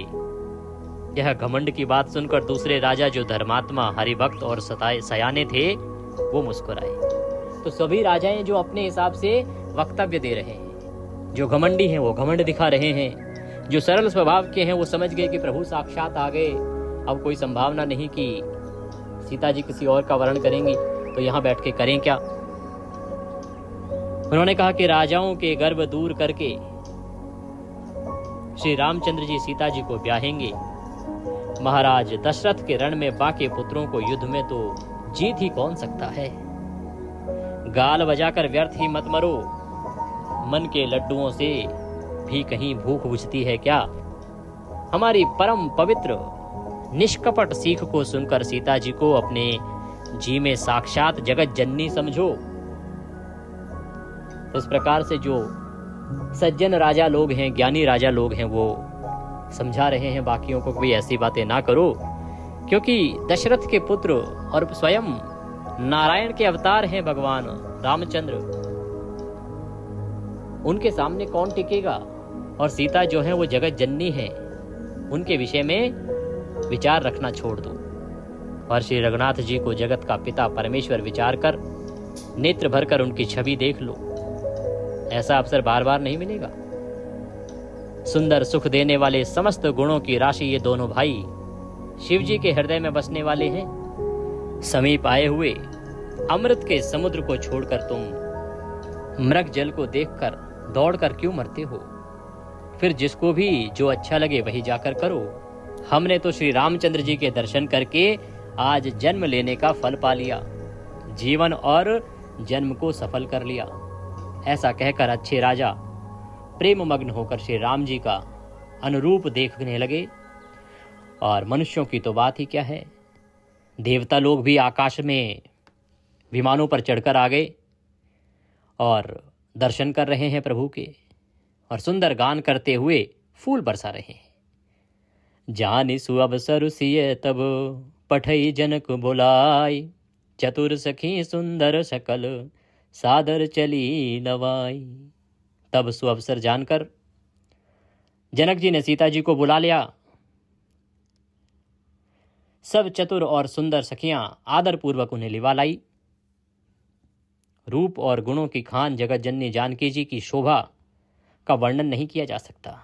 Speaker 2: यह घमंड की बात सुनकर दूसरे राजा जो धर्मात्मा, हरिभक्त और सयाने थे, वो मुस्कुराए। तो सभी राजाएं जो अपने हिसाब से वक्तव्य दे रहे हैं, जो घमंडी हैं वो घमंड दिखा रहे हैं, जो सरल स्वभाव के हैं वो समझ गए कि प्रभु साक्षात आ गए, अब कोई संभावना नहीं कि सीता जी किसी और का वर्ण करेंगी, तो यहाँ बैठ के करें क्या। उन्होंने कहा कि राजाओं के गर्व दूर करके श्री रामचंद्र जी सीता जी को ब्याहेंगे। महाराज दशरथ के रण में बाके पुत्रों को युद्ध में तो जीत ही कौन सकता है। गाल बजाकर व्यर्थ ही मत मरो, मन के लड्डुओं से भी कहीं भूख बुझती है क्या। हमारी परम पवित्र निष्कपट सीख को सुनकर सीता जी को अपने जी में साक्षात जगत जननी समझो। इस प्रकार से जो सज्जन राजा लोग हैं, ज्ञानी राजा लोग हैं, वो समझा रहे हैं बाकियों को भी ऐसी बातें ना करो, क्योंकि दशरथ के पुत्र और स्वयं नारायण के अवतार हैं भगवान रामचंद्र, उनके सामने कौन टिकेगा। और सीता जो है वो जगत जननी है, उनके विषय में विचार रखना छोड़ दो। और श्री रघुनाथ जी को जगत का पिता परमेश्वर विचार कर नेत्र भरकर उनकी छवि देख लो। ऐसा अवसर बार बार नहीं मिलेगा। सुंदर सुख देने वाले समस्त गुणों की राशि ये दोनों भाई शिव जी के हृदय में बसने वाले हैं। समीप आए हुए अमृत के समुद्र को छोड़कर तुम मृग जल को देखकर दौड़कर क्यों मरते हो। फिर जिसको भी जो अच्छा लगे वही जाकर करो। हमने तो श्री रामचंद्र जी के दर्शन करके आज जन्म लेने का फल पा लिया, जीवन और जन्म को सफल कर लिया। ऐसा कहकर अच्छे राजा प्रेम मग्न होकर श्री राम जी का अनुरूप देखने लगे। और मनुष्यों की तो बात ही क्या है, देवता लोग भी आकाश में विमानों पर चढ़कर आ गए और दर्शन कर रहे हैं प्रभु के, और सुंदर गान करते हुए फूल बरसा रहे हैं। जानि सुअवसर सिय तब पठई जनक बोलाई, चतुर सखी सुंदर सकल सादर चली लवाई। तब सुअवसर जानकर जनक जी ने सीता जी को बुला लिया। सब चतुर और सुंदर सखियां आदर पूर्वक उन्हें लिवा लाई। रूप और गुणों की खान जगत जननी जानकी जी की शोभा का वर्णन नहीं किया जा सकता।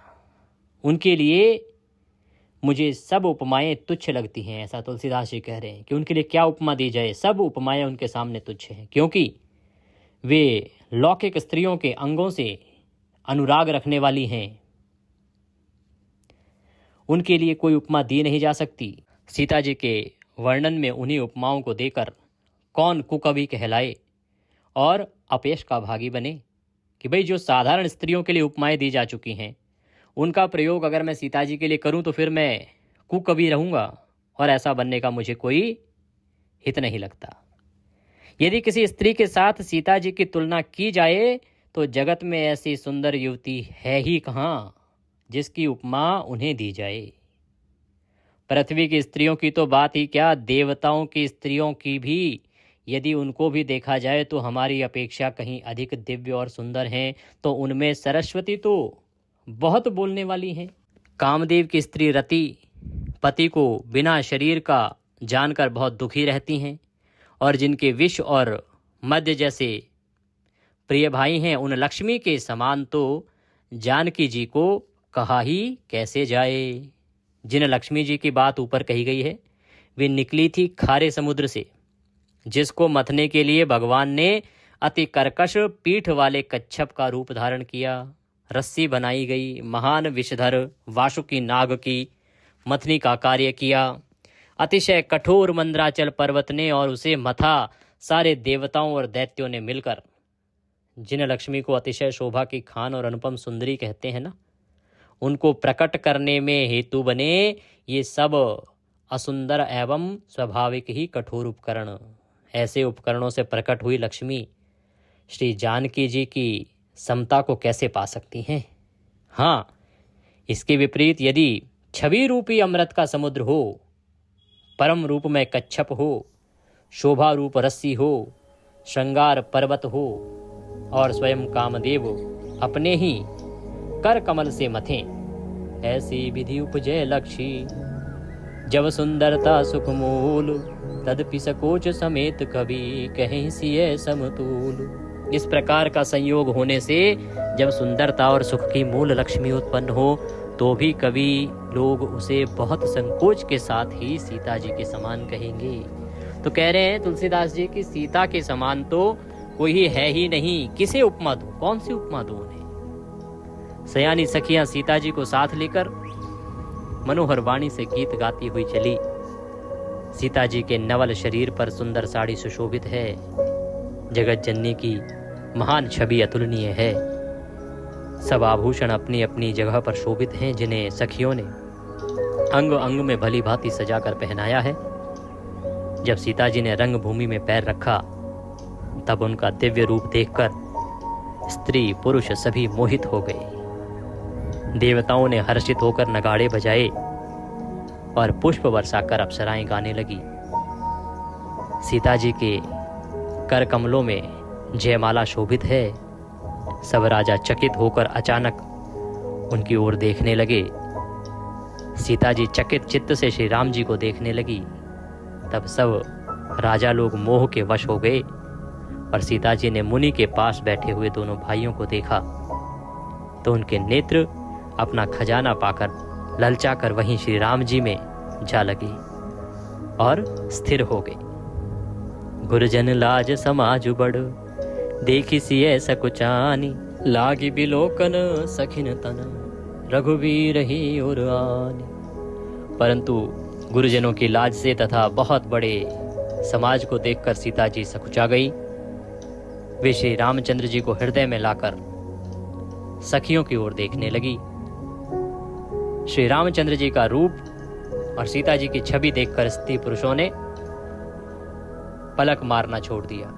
Speaker 2: उनके लिए मुझे सब उपमाएं तुच्छ लगती हैं, ऐसा तुलसीदास जी कह रहे हैं कि उनके लिए क्या उपमा दी जाए, सब उपमाएं उनके सामने तुच्छ हैं, क्योंकि वे लौकिक स्त्रियों के अंगों से अनुराग रखने वाली हैं। उनके लिए कोई उपमा दी नहीं जा सकती। सीता जी के वर्णन में उन्हीं उपमाओं को देकर कौन कुकवि कहलाए और अपेश का भागी बने कि भाई जो साधारण स्त्रियों के लिए उपमाएं दी जा चुकी हैं, उनका प्रयोग अगर मैं सीता जी के लिए करूं तो फिर मैं कुकवि रहूंगा, और ऐसा बनने का मुझे कोई हित नहीं लगता। यदि किसी स्त्री के साथ सीता जी की तुलना की जाए तो जगत में ऐसी सुंदर युवती है ही कहाँ जिसकी उपमा उन्हें दी जाए। पृथ्वी की स्त्रियों की तो बात ही क्या, देवताओं की स्त्रियों की भी यदि उनको भी देखा जाए तो हमारी अपेक्षा कहीं अधिक दिव्य और सुंदर हैं। तो उनमें सरस्वती तो बहुत बोलने वाली हैं। कामदेव की स्त्री रति पति को बिना शरीर का जानकर बहुत दुखी रहती हैं, और जिनके विष और मद्य जैसे प्रिय भाई हैं, उन लक्ष्मी के समान तो जानकी जी को कहा ही कैसे जाए। जिन लक्ष्मी जी की बात ऊपर कही गई है वे निकली थी खारे समुद्र से, जिसको मथने के लिए भगवान ने अति कर्कश पीठ वाले कच्छप का रूप धारण किया। रस्सी बनाई गई, महान विषधर वासुकी नाग की मथनी का कार्य किया। अतिशय कठोर मंद्राचल पर्वत ने और उसे मथा सारे देवताओं और दैत्यों ने मिलकर। जिन लक्ष्मी को अतिशय शोभा की खान और अनुपम सुंदरी कहते हैं ना, उनको प्रकट करने में हेतु बने ये सब असुंदर एवं स्वाभाविक ही कठोर उपकरण। ऐसे उपकरणों से प्रकट हुई लक्ष्मी श्री जानकी जी की समता को कैसे पा सकती हैं। हाँ, इसके विपरीत यदि छवि रूपी अमृत का समुद्र हो, परम रूप में कच्छप हो, शोभा रूप रस्सी हो, श्रृंगार पर्वत हो, और स्वयं कामदेव अपने ही कर कमल से मथें, ऐसी विधि उपजय लक्ष्मी जब सुंदरता सुख मूल, तदपि सकोच समेत कवि कहीं सिय समतूल। इस प्रकार का संयोग होने से जब सुंदरता और सुख की मूल लक्ष्मी उत्पन्न हो तो भी कवि लोग उसे बहुत संकोच के साथ ही सीता जी के समान कहेंगे। तो कह रहे हैं तुलसीदास जी की सीता के समान तो कोई है ही नहीं, किसे उपमा दो, कौन सी उपमा दो उन्हें। सयानी सखियां सीता जी को साथ लेकर मनोहर वाणी से गीत गाती हुई चली। सीता जी के नवल शरीर पर सुंदर साड़ी सुशोभित है। जगत जननी की महान छवि अतुलनीय है। सब आभूषण अपनी अपनी जगह पर शोभित हैं, जिन्हें सखियों ने अंग अंग में भली भांति सजाकर पहनाया है। जब सीता जी ने रंग भूमि में पैर रखा तब उनका दिव्य रूप देखकर स्त्री पुरुष सभी मोहित हो गए। देवताओं ने हर्षित होकर नगाड़े बजाए और पुष्प वर्षाकर अप्सराएं गाने लगी। सीता जी के कर कमलों में जयमाला शोभित है। सब राजा चकित होकर अचानक उनकी ओर देखने लगे। सीता जी चकित चित्त से श्री राम जी को देखने लगी। तब सब राजा लोग मोह के वश हो गए और सीता जी ने मुनि के पास बैठे हुए दोनों भाइयों को देखा तो उनके नेत्र अपना खजाना पाकर ललचाकर वहीं श्री राम जी में जा लगे और स्थिर हो गए। गुरजन लाज समाज बड़ देखी सिय सकुचानी, लागी बिलोकन सखिन तन रघुवीर ही और आनी। परंतु गुरुजनों की लाज से तथा बहुत बड़े समाज को देखकर सीता जी सकुचा गई। वे श्री रामचंद्र जी को हृदय में लाकर सखियों की ओर देखने लगी। श्री रामचंद्र जी का रूप और सीता जी की छवि देखकर स्त्री पुरुषों ने पलक मारना छोड़ दिया।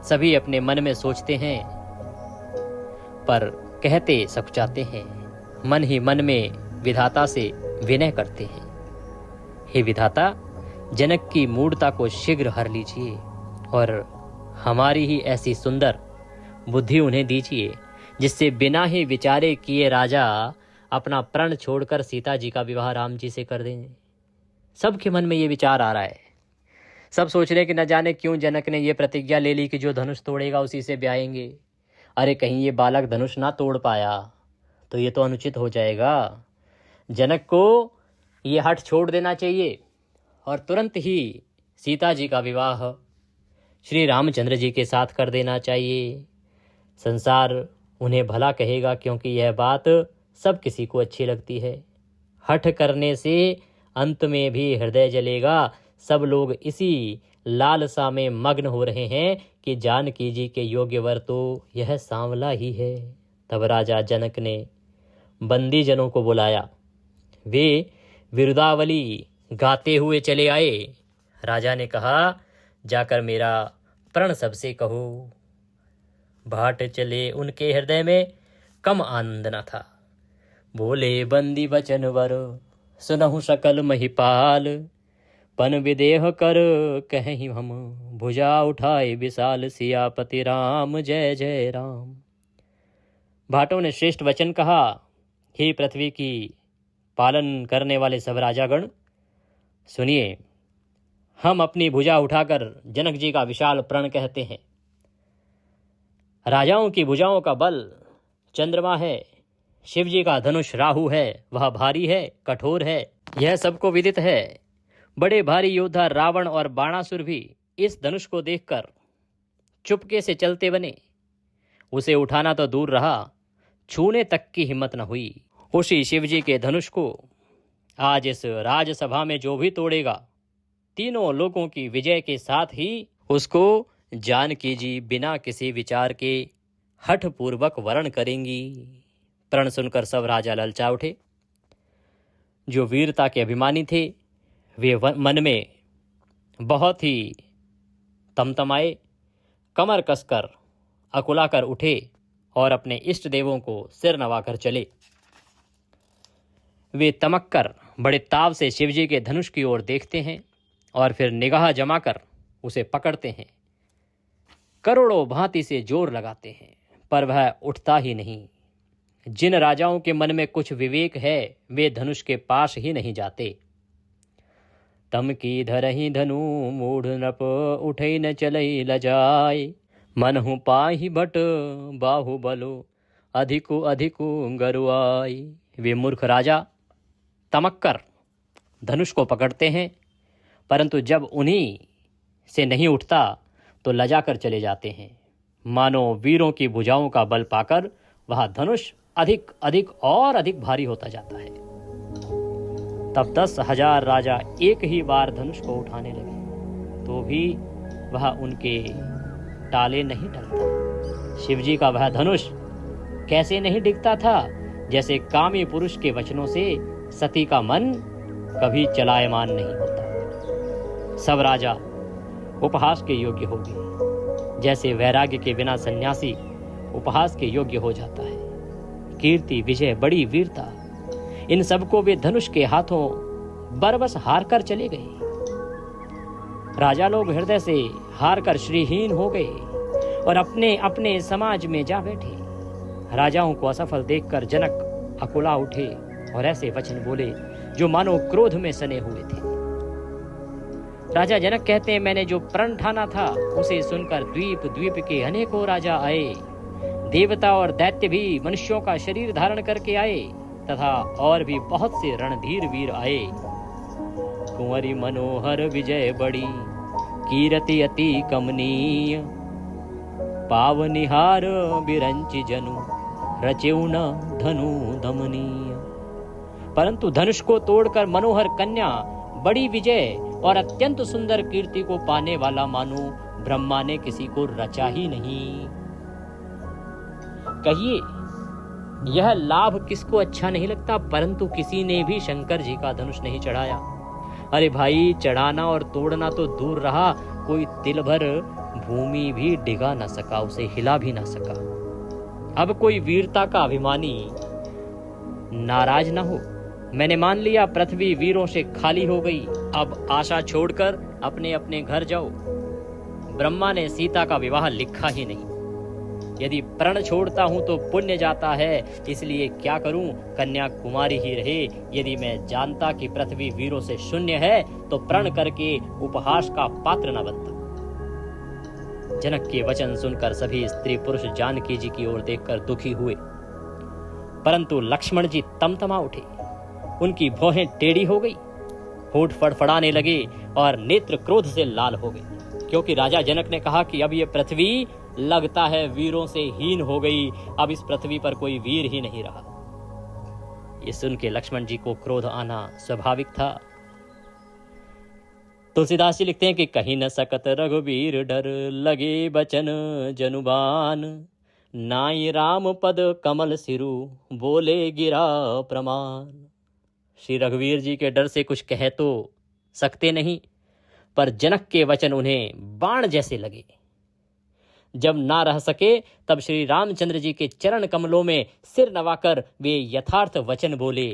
Speaker 2: सभी अपने मन में सोचते हैं पर कहते सकुचाते हैं। मन ही मन में विधाता से विनय करते हैं, हे विधाता, जनक की मूढ़ता को शीघ्र हर लीजिए और हमारी ही ऐसी सुंदर बुद्धि उन्हें दीजिए जिससे बिना ही विचारे किए राजा अपना प्रण छोड़कर सीता जी का विवाह राम जी से कर दें। सबके मन में ये विचार आ रहा है। सब सोच रहे कि न जाने क्यों जनक ने ये प्रतिज्ञा ले ली कि जो धनुष तोड़ेगा उसी से ब्याहेंगे। अरे कहीं ये बालक धनुष ना तोड़ पाया तो ये तो अनुचित हो जाएगा। जनक को ये हठ छोड़ देना चाहिए और तुरंत ही सीता जी का विवाह श्री रामचंद्र जी के साथ कर देना चाहिए। संसार उन्हें भला कहेगा क्योंकि यह बात सब किसी को अच्छी लगती है। हठ करने से अंत में भी हृदय जलेगा। सब लोग इसी लालसा में मग्न हो रहे हैं कि जानकी जी के योग्य वर तो यह सांवला ही है। तब राजा जनक ने बंदी जनों को बुलाया। वे विरुदावली गाते हुए चले आए। राजा ने कहा, जाकर मेरा प्रण सबसे कहो। भाट चले उनके हृदय में कम आनंद न था। बोले बंदी बचन वर सुनहु सकल महिपाल। पन विदेह कर कहीं हम भुजा उठाए विशाल। सियापति राम जय जय राम। भाटों ने श्रेष्ठ वचन कहा, हे पृथ्वी की पालन करने वाले सब राजागण, सुनिए, हम अपनी भुजा उठाकर जनक जी का विशाल प्रण कहते हैं। राजाओं की भुजाओं का बल चंद्रमा है, शिव जी का धनुष राहु है, वह भारी है, कठोर है, यह सबको विदित है। बड़े भारी योद्धा रावण और बाणासुर भी इस धनुष को देखकर चुपके से चलते बने। उसे उठाना तो दूर रहा, छूने तक की हिम्मत न हुई। उसी शिव जी के धनुष को आज इस राजसभा में जो भी तोड़ेगा, तीनों लोगों की विजय के साथ ही उसको जानकी जी बिना किसी विचार के हठ पूर्वक वरण करेंगी। प्रण सुनकर सब राजा ललचा उठे। जो वीरता के अभिमानी थे वे मन में बहुत ही तमतमाए, कमर कसकर अकुलाकर उठे और अपने इष्ट देवों को सिर नवाकर चले। वे तमक्कर बड़े ताव से शिवजी के धनुष की ओर देखते हैं और फिर निगाह जमाकर उसे पकड़ते हैं। करोड़ों भांति से जोर लगाते हैं पर वह उठता ही नहीं। जिन राजाओं के मन में कुछ विवेक है वे धनुष के पास ही नहीं जाते। तम की धरहि धनु मूढ़ नृप उठई न चलई लजाय। मनहु पाहि भट बाहुबलो अधिकु अधिकु गरुआई। वे मूर्ख राजा तमक्कर धनुष को पकड़ते हैं परंतु जब उन्हीं से नहीं उठता तो लजाकर चले जाते हैं। मानो वीरों की भुजाओं का बल पाकर वह धनुष अधिक अधिक और अधिक भारी होता जाता है। तब 10,000 राजा एक ही बार धनुष को उठाने लगे तो भी वह उनके टाले नहीं टलता। शिवजी का वह धनुष कैसे नहीं डिगता था, जैसे कामी पुरुष के वचनों से सती का मन कभी चलायमान नहीं होता। सब राजा उपहास के योग्य हो गए, जैसे वैराग्य के बिना सन्यासी उपहास के योग्य हो जाता है। कीर्ति, विजय, बड़ी वीरता, इन सबको वे धनुष के हाथों बरबस हार कर चले गए। राजा लोग हृदय से हार कर श्रीहीन हो गए और अपने अपने समाज में जा बैठे। राजाओं को असफल देखकर जनक अकुला उठे और ऐसे वचन बोले जो मानो क्रोध में सने हुए थे। राजा जनक कहते हैं, मैंने जो प्रण ठाना था उसे सुनकर द्वीप द्वीप के अनेकों राजा आए। देवता और दैत्य भी मनुष्यों का शरीर धारण करके आए तथा और भी बहुत से रणधीर वीर आए। कुंवरी मनोहर विजय बड़ी कीरति अति कमनीय। पावनिहार बिरंचि जनु रचेउ न धनु दमनीय। परंतु धनुष को तोड़कर मनोहर कन्या, बड़ी विजय और अत्यंत सुंदर कीर्ति को पाने वाला मानो ब्रह्मा ने किसी को रचा ही नहीं। कहिए यह लाभ किसको अच्छा नहीं लगता, परंतु किसी ने भी शंकर जी का धनुष नहीं चढ़ाया। अरे भाई, चढ़ाना और तोड़ना तो दूर रहा, कोई तिल भर भूमि भी डिगा न सका, उसे हिला भी न सका। अब कोई वीरता का अभिमानी नाराज न हो। मैंने मान लिया पृथ्वी वीरों से खाली हो गई, अब आशा छोड़कर अपने अपने घर जाओ। ब्रह्मा ने सीता का विवाह लिखा ही नहीं। यदि प्रण छोड़ता हूं तो पुण्य जाता है, इसलिए क्या करूं, कन्या कुमारी ही रहे। यदि मैं जानता कि पृथ्वी वीरों से शून्य है तो प्रण करके उपहास का पात्र न बनता। जनक के वचन सुनकर सभी स्त्री पुरुष जानकी जी की ओर देखकर दुखी हुए, परंतु लक्ष्मण जी तमतमा उठे। उनकी भौहें टेढ़ी हो गई, होठ फड़फड़ाने लगे और नेत्र क्रोध से लाल हो गए, क्योंकि राजा जनक ने कहा कि अब ये पृथ्वी लगता है वीरों से हीन हो गई, अब इस पृथ्वी पर कोई वीर ही नहीं रहा। ये सुन के लक्ष्मण जी को क्रोध आना स्वाभाविक था। तुलसीदास जी लिखते हैं कि कहीं न सकत रघुवीर डर, लगे बचन जनुबान, नाई राम पद कमल सिरु, बोले गिरा प्रमाण। श्री रघुवीर जी के डर से कुछ कह तो सकते नहीं, पर जनक के वचन उन्हें बाण जैसे लगे। जब ना रह सके तब श्री रामचंद्र जी के चरण कमलों में सिर नवाकर वे यथार्थ वचन बोले।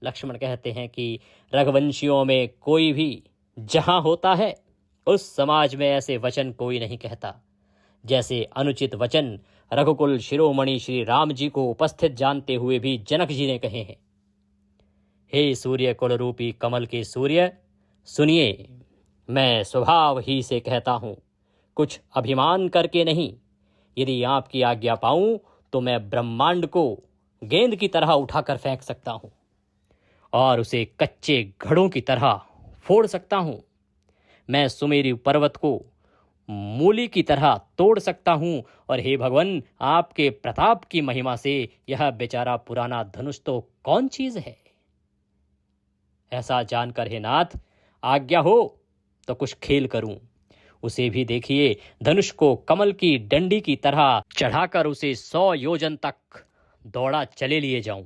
Speaker 2: लक्ष्मण कहते हैं कि रघुवंशियों में कोई भी जहां होता है उस समाज में ऐसे वचन कोई नहीं कहता, जैसे अनुचित वचन रघुकुल शिरोमणि श्री राम जी को उपस्थित जानते हुए भी जनक जी ने कहे हैं। हे सूर्य कुल रूपी कमल के सूर्य, सुनिए, मैं स्वभाव ही से कहता हूं, कुछ अभिमान करके नहीं। यदि आपकी आज्ञा पाऊं तो मैं ब्रह्मांड को गेंद की तरह उठाकर फेंक सकता हूं और उसे कच्चे घड़ों की तरह फोड़ सकता हूं। मैं सुमेरु पर्वत को मूली की तरह तोड़ सकता हूं, और हे भगवान, आपके प्रताप की महिमा से यह बेचारा पुराना धनुष तो कौन चीज है। ऐसा जानकर हे नाथ, आज्ञा हो तो कुछ खेल करूं। उसे भी देखिए, धनुष को कमल की डंडी की तरह चढ़ाकर उसे 100 योजन तक दौड़ा चले लिए जाऊं।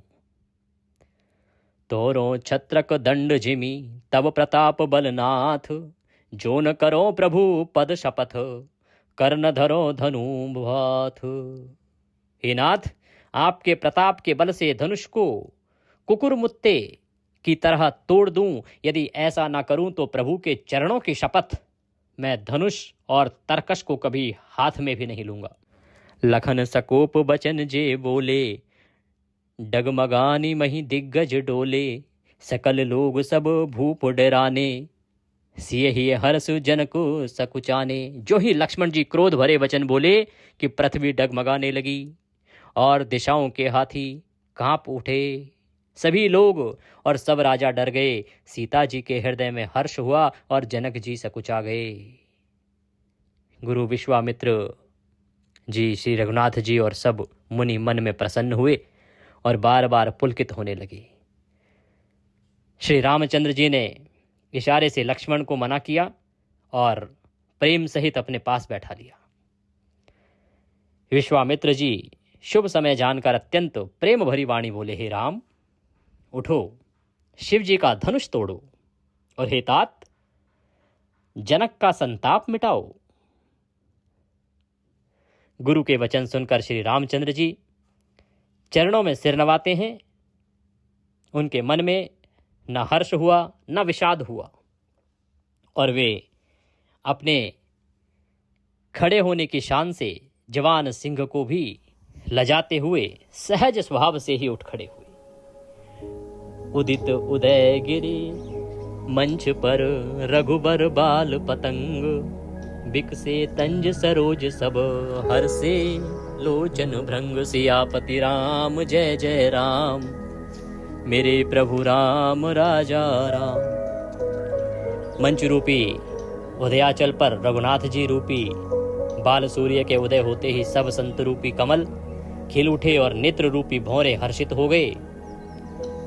Speaker 2: तोरो छत्रक दंड जिमी तब प्रताप बलनाथ, जो न करो प्रभु पद शपथ, कर्ण धरो धनु भाथ। हे नाथ, आपके प्रताप के बल से धनुष को कुकुरमुत्ते की तरह तोड़ दूं। यदि ऐसा ना करूं तो प्रभु के चरणों की शपथ, मैं धनुष और तरकश को कभी हाथ में भी नहीं लूंगा। लखन सकोप बचन जे बोले, डगमगानी मही दिग्गज डोले, सकल लोग सब भूप डराने, सिए ही हर्ष जन को सकुचाने। जो ही लक्ष्मण जी क्रोध भरे वचन बोले कि पृथ्वी डगमगाने लगी और दिशाओं के हाथी कांप उठे। सभी लोग और सब राजा डर गए। सीता जी के हृदय में हर्ष हुआ और जनक जी सकुचा गए। गुरु विश्वामित्र जी, श्री रघुनाथ जी और सब मुनि मन में प्रसन्न हुए और बार बार पुलकित होने लगे। श्री रामचंद्र जी ने इशारे से लक्ष्मण को मना किया और प्रेम सहित अपने पास बैठा लिया। विश्वामित्र जी शुभ समय जानकर अत्यंत प्रेम भरी वाणी बोले, हे राम, उठो, शिव जी का धनुष तोड़ो, और हे तात, जनक का संताप मिटाओ। गुरु के वचन सुनकर श्री रामचंद्र जी चरणों में सिर नवाते हैं। उनके मन में न हर्ष हुआ न विषाद हुआ, और वे अपने खड़े होने की शान से जवान सिंह को भी लजाते हुए सहज स्वभाव से ही उठ खड़े हुए। उदित उदय गिरी मंच पर रघुबर बाल पतंग, बिकसे तंज सरोज सब हर्षे लोचन भृंग। सियापति राम जय जय राम, मेरे प्रभु राम राजा राम। मंच रूपी उदयाचल पर रघुनाथ जी रूपी बाल सूर्य के उदय होते ही सब संत रूपी कमल खिल उठे और नेत्र रूपी भौरे हर्षित हो गए।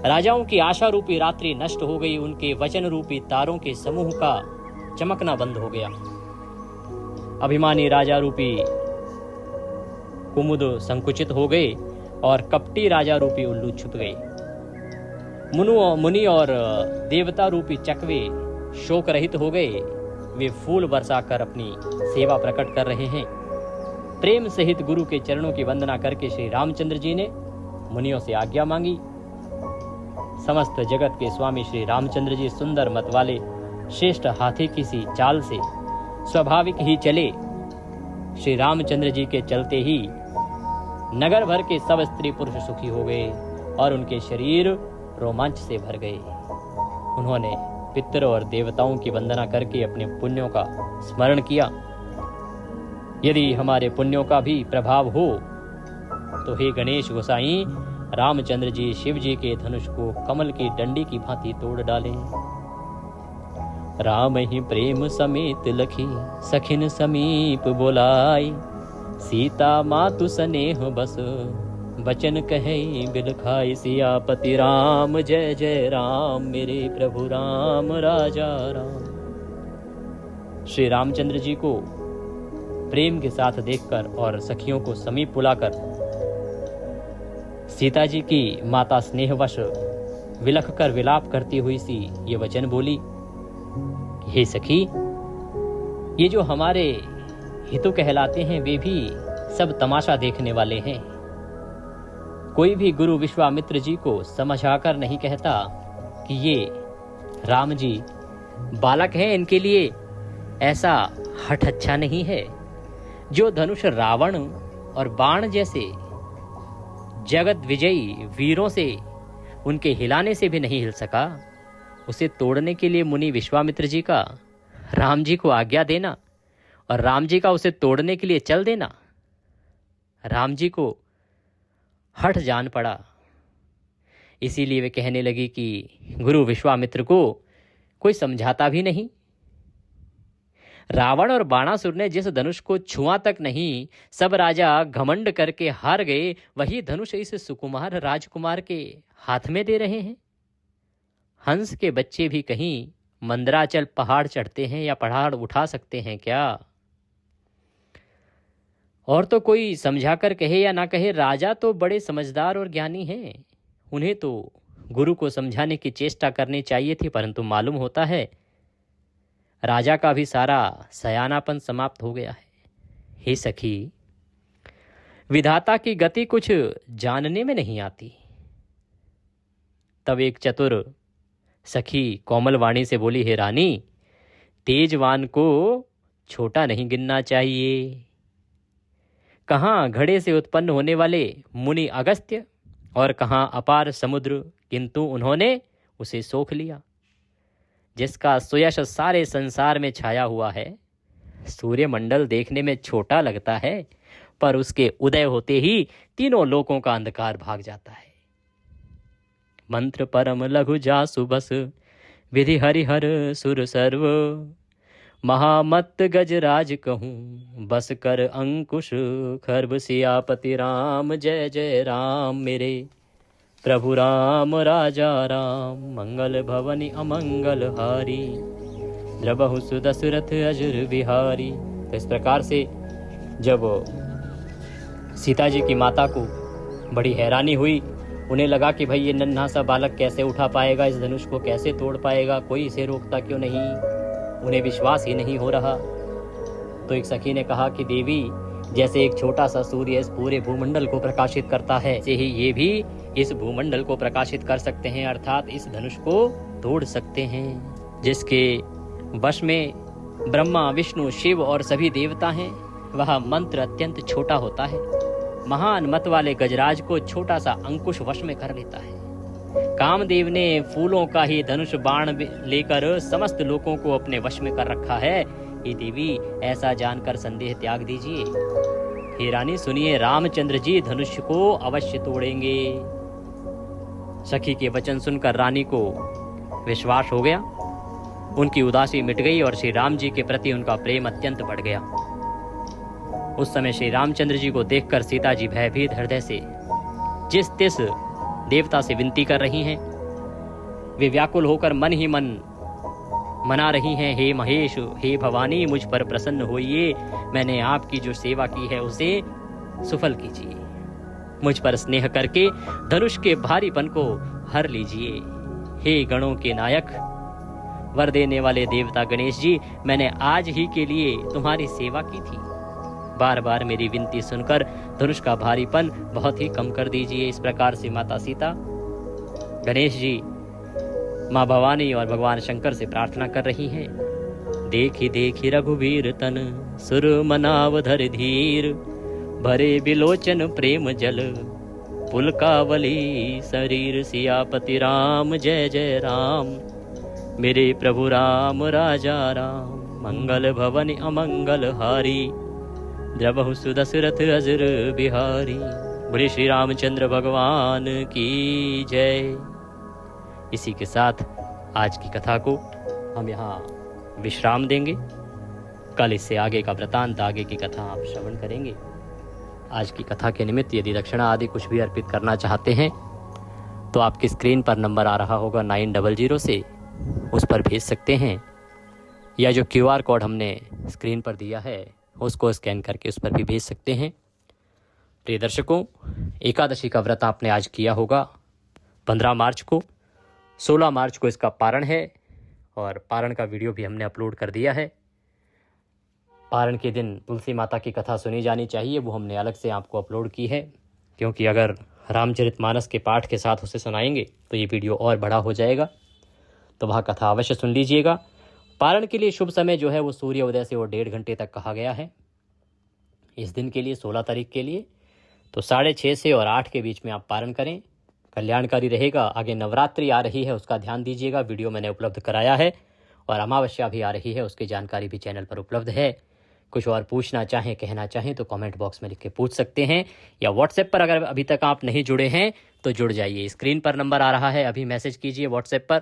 Speaker 2: राजाओं की आशा रूपी रात्रि नष्ट हो गई। उनके वचन रूपी तारों के समूह का चमकना बंद हो गया। अभिमानी राजा रूपी कुमुद संकुचित हो गए और कपटी राजा रूपी उल्लू छुप गए। मुनि और देवता रूपी चकवे शोक रहित हो गए। वे फूल बरसाकर अपनी सेवा प्रकट कर रहे हैं। प्रेम सहित गुरु के चरणों की वंदना करके श्री रामचंद्र जी ने मुनियों से आज्ञा मांगी। समस्त जगत के स्वामी श्री रामचंद्र जी सुंदर मत वाले श्रेष्ठ हाथी की सी चाल से स्वाभाविक ही चले। श्री रामचंद्र जी के चलते ही नगर भर के सब स्त्री पुरुष सुखी हो गए और उनके शरीर रोमांच से भर गए। उन्होंने पितरों और देवताओं की वंदना करके अपने पुण्यों का स्मरण किया। यदि हमारे पुण्यों का भी प्रभाव हो तो हे गणेश गोसाई, रामचंद्र जी शिव जी के धनुष को कमल की डंडी की भांति तोड़ डाले। राम ही प्रेम समेत लखी सखिन समीप बोलाई, सीता मातु स्नेह बस बचन कहे बिलखाई। सियापति राम जय जय राम, मेरे प्रभु राम राजा राम। श्री रामचंद्र जी को प्रेम के साथ देखकर और सखियों को समीप बुलाकर सीता जी की माता स्नेहवश विलख कर विलाप करती हुई सी ये वचन बोली, हे सखी, ये जो हमारे हितु कहलाते हैं वे भी सब तमाशा देखने वाले हैं। कोई भी गुरु विश्वामित्र जी को समझाकर नहीं कहता कि ये राम जी बालक हैं, इनके लिए ऐसा हठ अच्छा नहीं है। जो धनुष रावण और बाण जैसे जगत विजयी वीरों से उनके हिलाने से भी नहीं हिल सका, उसे तोड़ने के लिए मुनि विश्वामित्र जी का राम जी को आज्ञा देना और राम जी का उसे तोड़ने के लिए चल देना, राम जी को हठ जान पड़ा। इसीलिए वे कहने लगी कि गुरु विश्वामित्र को कोई समझाता भी नहीं। रावण और बाणासुर ने जिस धनुष को छुआ तक नहीं सब राजा घमंड करके हार गए, वही धनुष इस सुकुमार राजकुमार के हाथ में दे रहे हैं। हंस के बच्चे भी कहीं मंदराचल पहाड़ चढ़ते हैं या पहाड़ उठा सकते हैं क्या? और तो कोई समझाकर कहे या ना कहे, राजा तो बड़े समझदार और ज्ञानी हैं। उन्हें तो गुरु को समझाने की चेष्टा करनी चाहिए थी, परंतु मालूम होता है राजा का भी सारा सयानापन समाप्त हो गया है। हे सखी, विधाता की गति कुछ जानने में नहीं आती। तब एक चतुर सखी कोमल वाणी से बोली, हे रानी, तेजवान को छोटा नहीं गिनना चाहिए। कहाँ घड़े से उत्पन्न होने वाले मुनि अगस्त्य और कहाँ अपार समुद्र, किंतु उन्होंने उसे सोख लिया। जिसका सुयश सारे संसार में छाया हुआ है। सूर्यमंडल देखने में छोटा लगता है, पर उसके उदय होते ही तीनों लोकों का अंधकार भाग जाता है। मंत्र परम लघु जासु बस, विधि हरिहर सुर सर्व, महामत गजराज कहूँ बस कर अंकुश खर्व। सियापति राम जय जय राम, मेरे प्रभु राम राजा राम। मंगल भवनि अमंगल हारी, द्रबहु सुदशरथ अजुर बिहारी। तो इस प्रकार से जब सीता जी की माता को बड़ी हैरानी हुई, उन्हें लगा कि भाई ये नन्हा सा बालक कैसे उठा पाएगा, इस धनुष को कैसे तोड़ पाएगा, कोई इसे रोकता क्यों नहीं, उन्हें विश्वास ही नहीं हो रहा। तो एक सखी ने कहा कि देवी, जैसे एक छोटा सा सूर्य इस पूरे भूमंडल को प्रकाशित करता है, ऐसे ही ये भी इस भूमंडल को प्रकाशित कर सकते हैं, अर्थात इस धनुष को तोड़ सकते हैं। जिसके वश में ब्रह्मा विष्णु शिव और सभी देवता हैं, वह मंत्र अत्यंत छोटा होता है। महान मत वाले गजराज को छोटा सा अंकुश वश में कर लेता है। कामदेव ने फूलों का ही धनुष बाण लेकर समस्त लोगों को अपने वश में कर रखा है। हे देवी, ऐसा जानकर संदेह त्याग दीजिए। हे रानी सुनिए, रामचंद्र जी धनुष को अवश्य तोड़ेंगे। सखी के वचन सुनकर रानी को विश्वास हो गया, उनकी उदासी मिट गई और श्री राम जी के प्रति उनका प्रेम अत्यंत बढ़ गया। उस समय श्री रामचंद्र जी को देखकर सीता जी भयभीत हृदय से जिस तिस देवता से विनती कर रही हैं, वे व्याकुल होकर मन ही मन मना रही हैं, हे महेश, हे भवानी, मुझ पर प्रसन्न होइए। मैंने आपकी जो सेवा की है उसे सफल कीजिए। मुझ पर स्नेह करके धनुष के भारीपन को हर लीजिए। हे गणों के नायक, वर देने वाले देवता गणेश जी, मैंने आज ही के लिए तुम्हारी सेवा की थी। बार बार मेरी विनती सुनकर धनुष का भारीपन बहुत ही कम कर दीजिए। इस प्रकार से माता सीता गणेश जी, माँ भवानी और भगवान शंकर से प्रार्थना कर रही हैं। देखी देखी रघुवीर तन, सुर मनाव धर धीर, भरे बिलोचन प्रेम जल, पुलकावली शरीर, सियापति राम जय जय राम, मेरे प्रभु राम राजा राम, मंगल भवन अमंगल हारी, द्रवहु सुदशरथ अजर बिहारी। बोले श्री रामचंद्र भगवान की जय। इसी के साथ आज की कथा को हम यहाँ विश्राम देंगे। कल इससे आगे का वृतांत, आगे की कथा आप श्रवण करेंगे। आज की कथा के निमित्त यदि दक्षिणा आदि कुछ भी अर्पित करना चाहते हैं तो आपकी स्क्रीन पर नंबर आ रहा होगा 900 से, उस पर भेज सकते हैं, या जो QR कोड हमने स्क्रीन पर दिया है उसको स्कैन करके उस पर भी भेज सकते हैं। प्रिय दर्शकों, एकादशी का व्रत आपने आज किया होगा 15 मार्च को। 16 मार्च को इसका पारण है और पारण का वीडियो भी हमने अपलोड कर दिया है। पारण के दिन तुलसी माता की कथा सुनी जानी चाहिए, वो हमने अलग से आपको अपलोड की है, क्योंकि अगर रामचरितमानस के पाठ के साथ उसे सुनाएंगे तो ये वीडियो और बड़ा हो जाएगा। तो वह कथा अवश्य सुन लीजिएगा। पारण के लिए शुभ समय जो है वो सूर्य उदय से वो 1.5 घंटे तक कहा गया है इस दिन के लिए, 16 तारीख के लिए। तो 6:30 से और 8 के बीच में आप पारण करें, कल्याणकारी रहेगा। आगे नवरात्रि आ रही है, उसका ध्यान दीजिएगा, वीडियो मैंने उपलब्ध कराया है, और अमावस्या भी आ रही है, उसकी जानकारी भी चैनल पर उपलब्ध है। कुछ और पूछना चाहें, कहना चाहें तो कमेंट बॉक्स में लिख के पूछ सकते हैं, या व्हाट्सएप पर अगर अभी तक आप नहीं जुड़े हैं तो जुड़ जाइए। स्क्रीन पर नंबर आ रहा है, अभी मैसेज कीजिए व्हाट्सएप पर,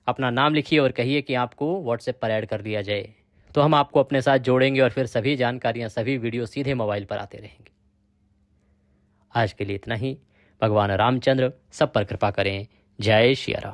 Speaker 2: अपना नाम लिखिए और कहिए कि आपको व्हाट्सएप पर ऐड कर दिया जाए, तो हम आपको अपने साथ जोड़ेंगे और फिर सभी जानकारियां, सभी वीडियो सीधे मोबाइल पर आते रहेंगे। आज के लिए इतना ही। भगवान रामचंद्र सब पर कृपा करें। जय श्री राम।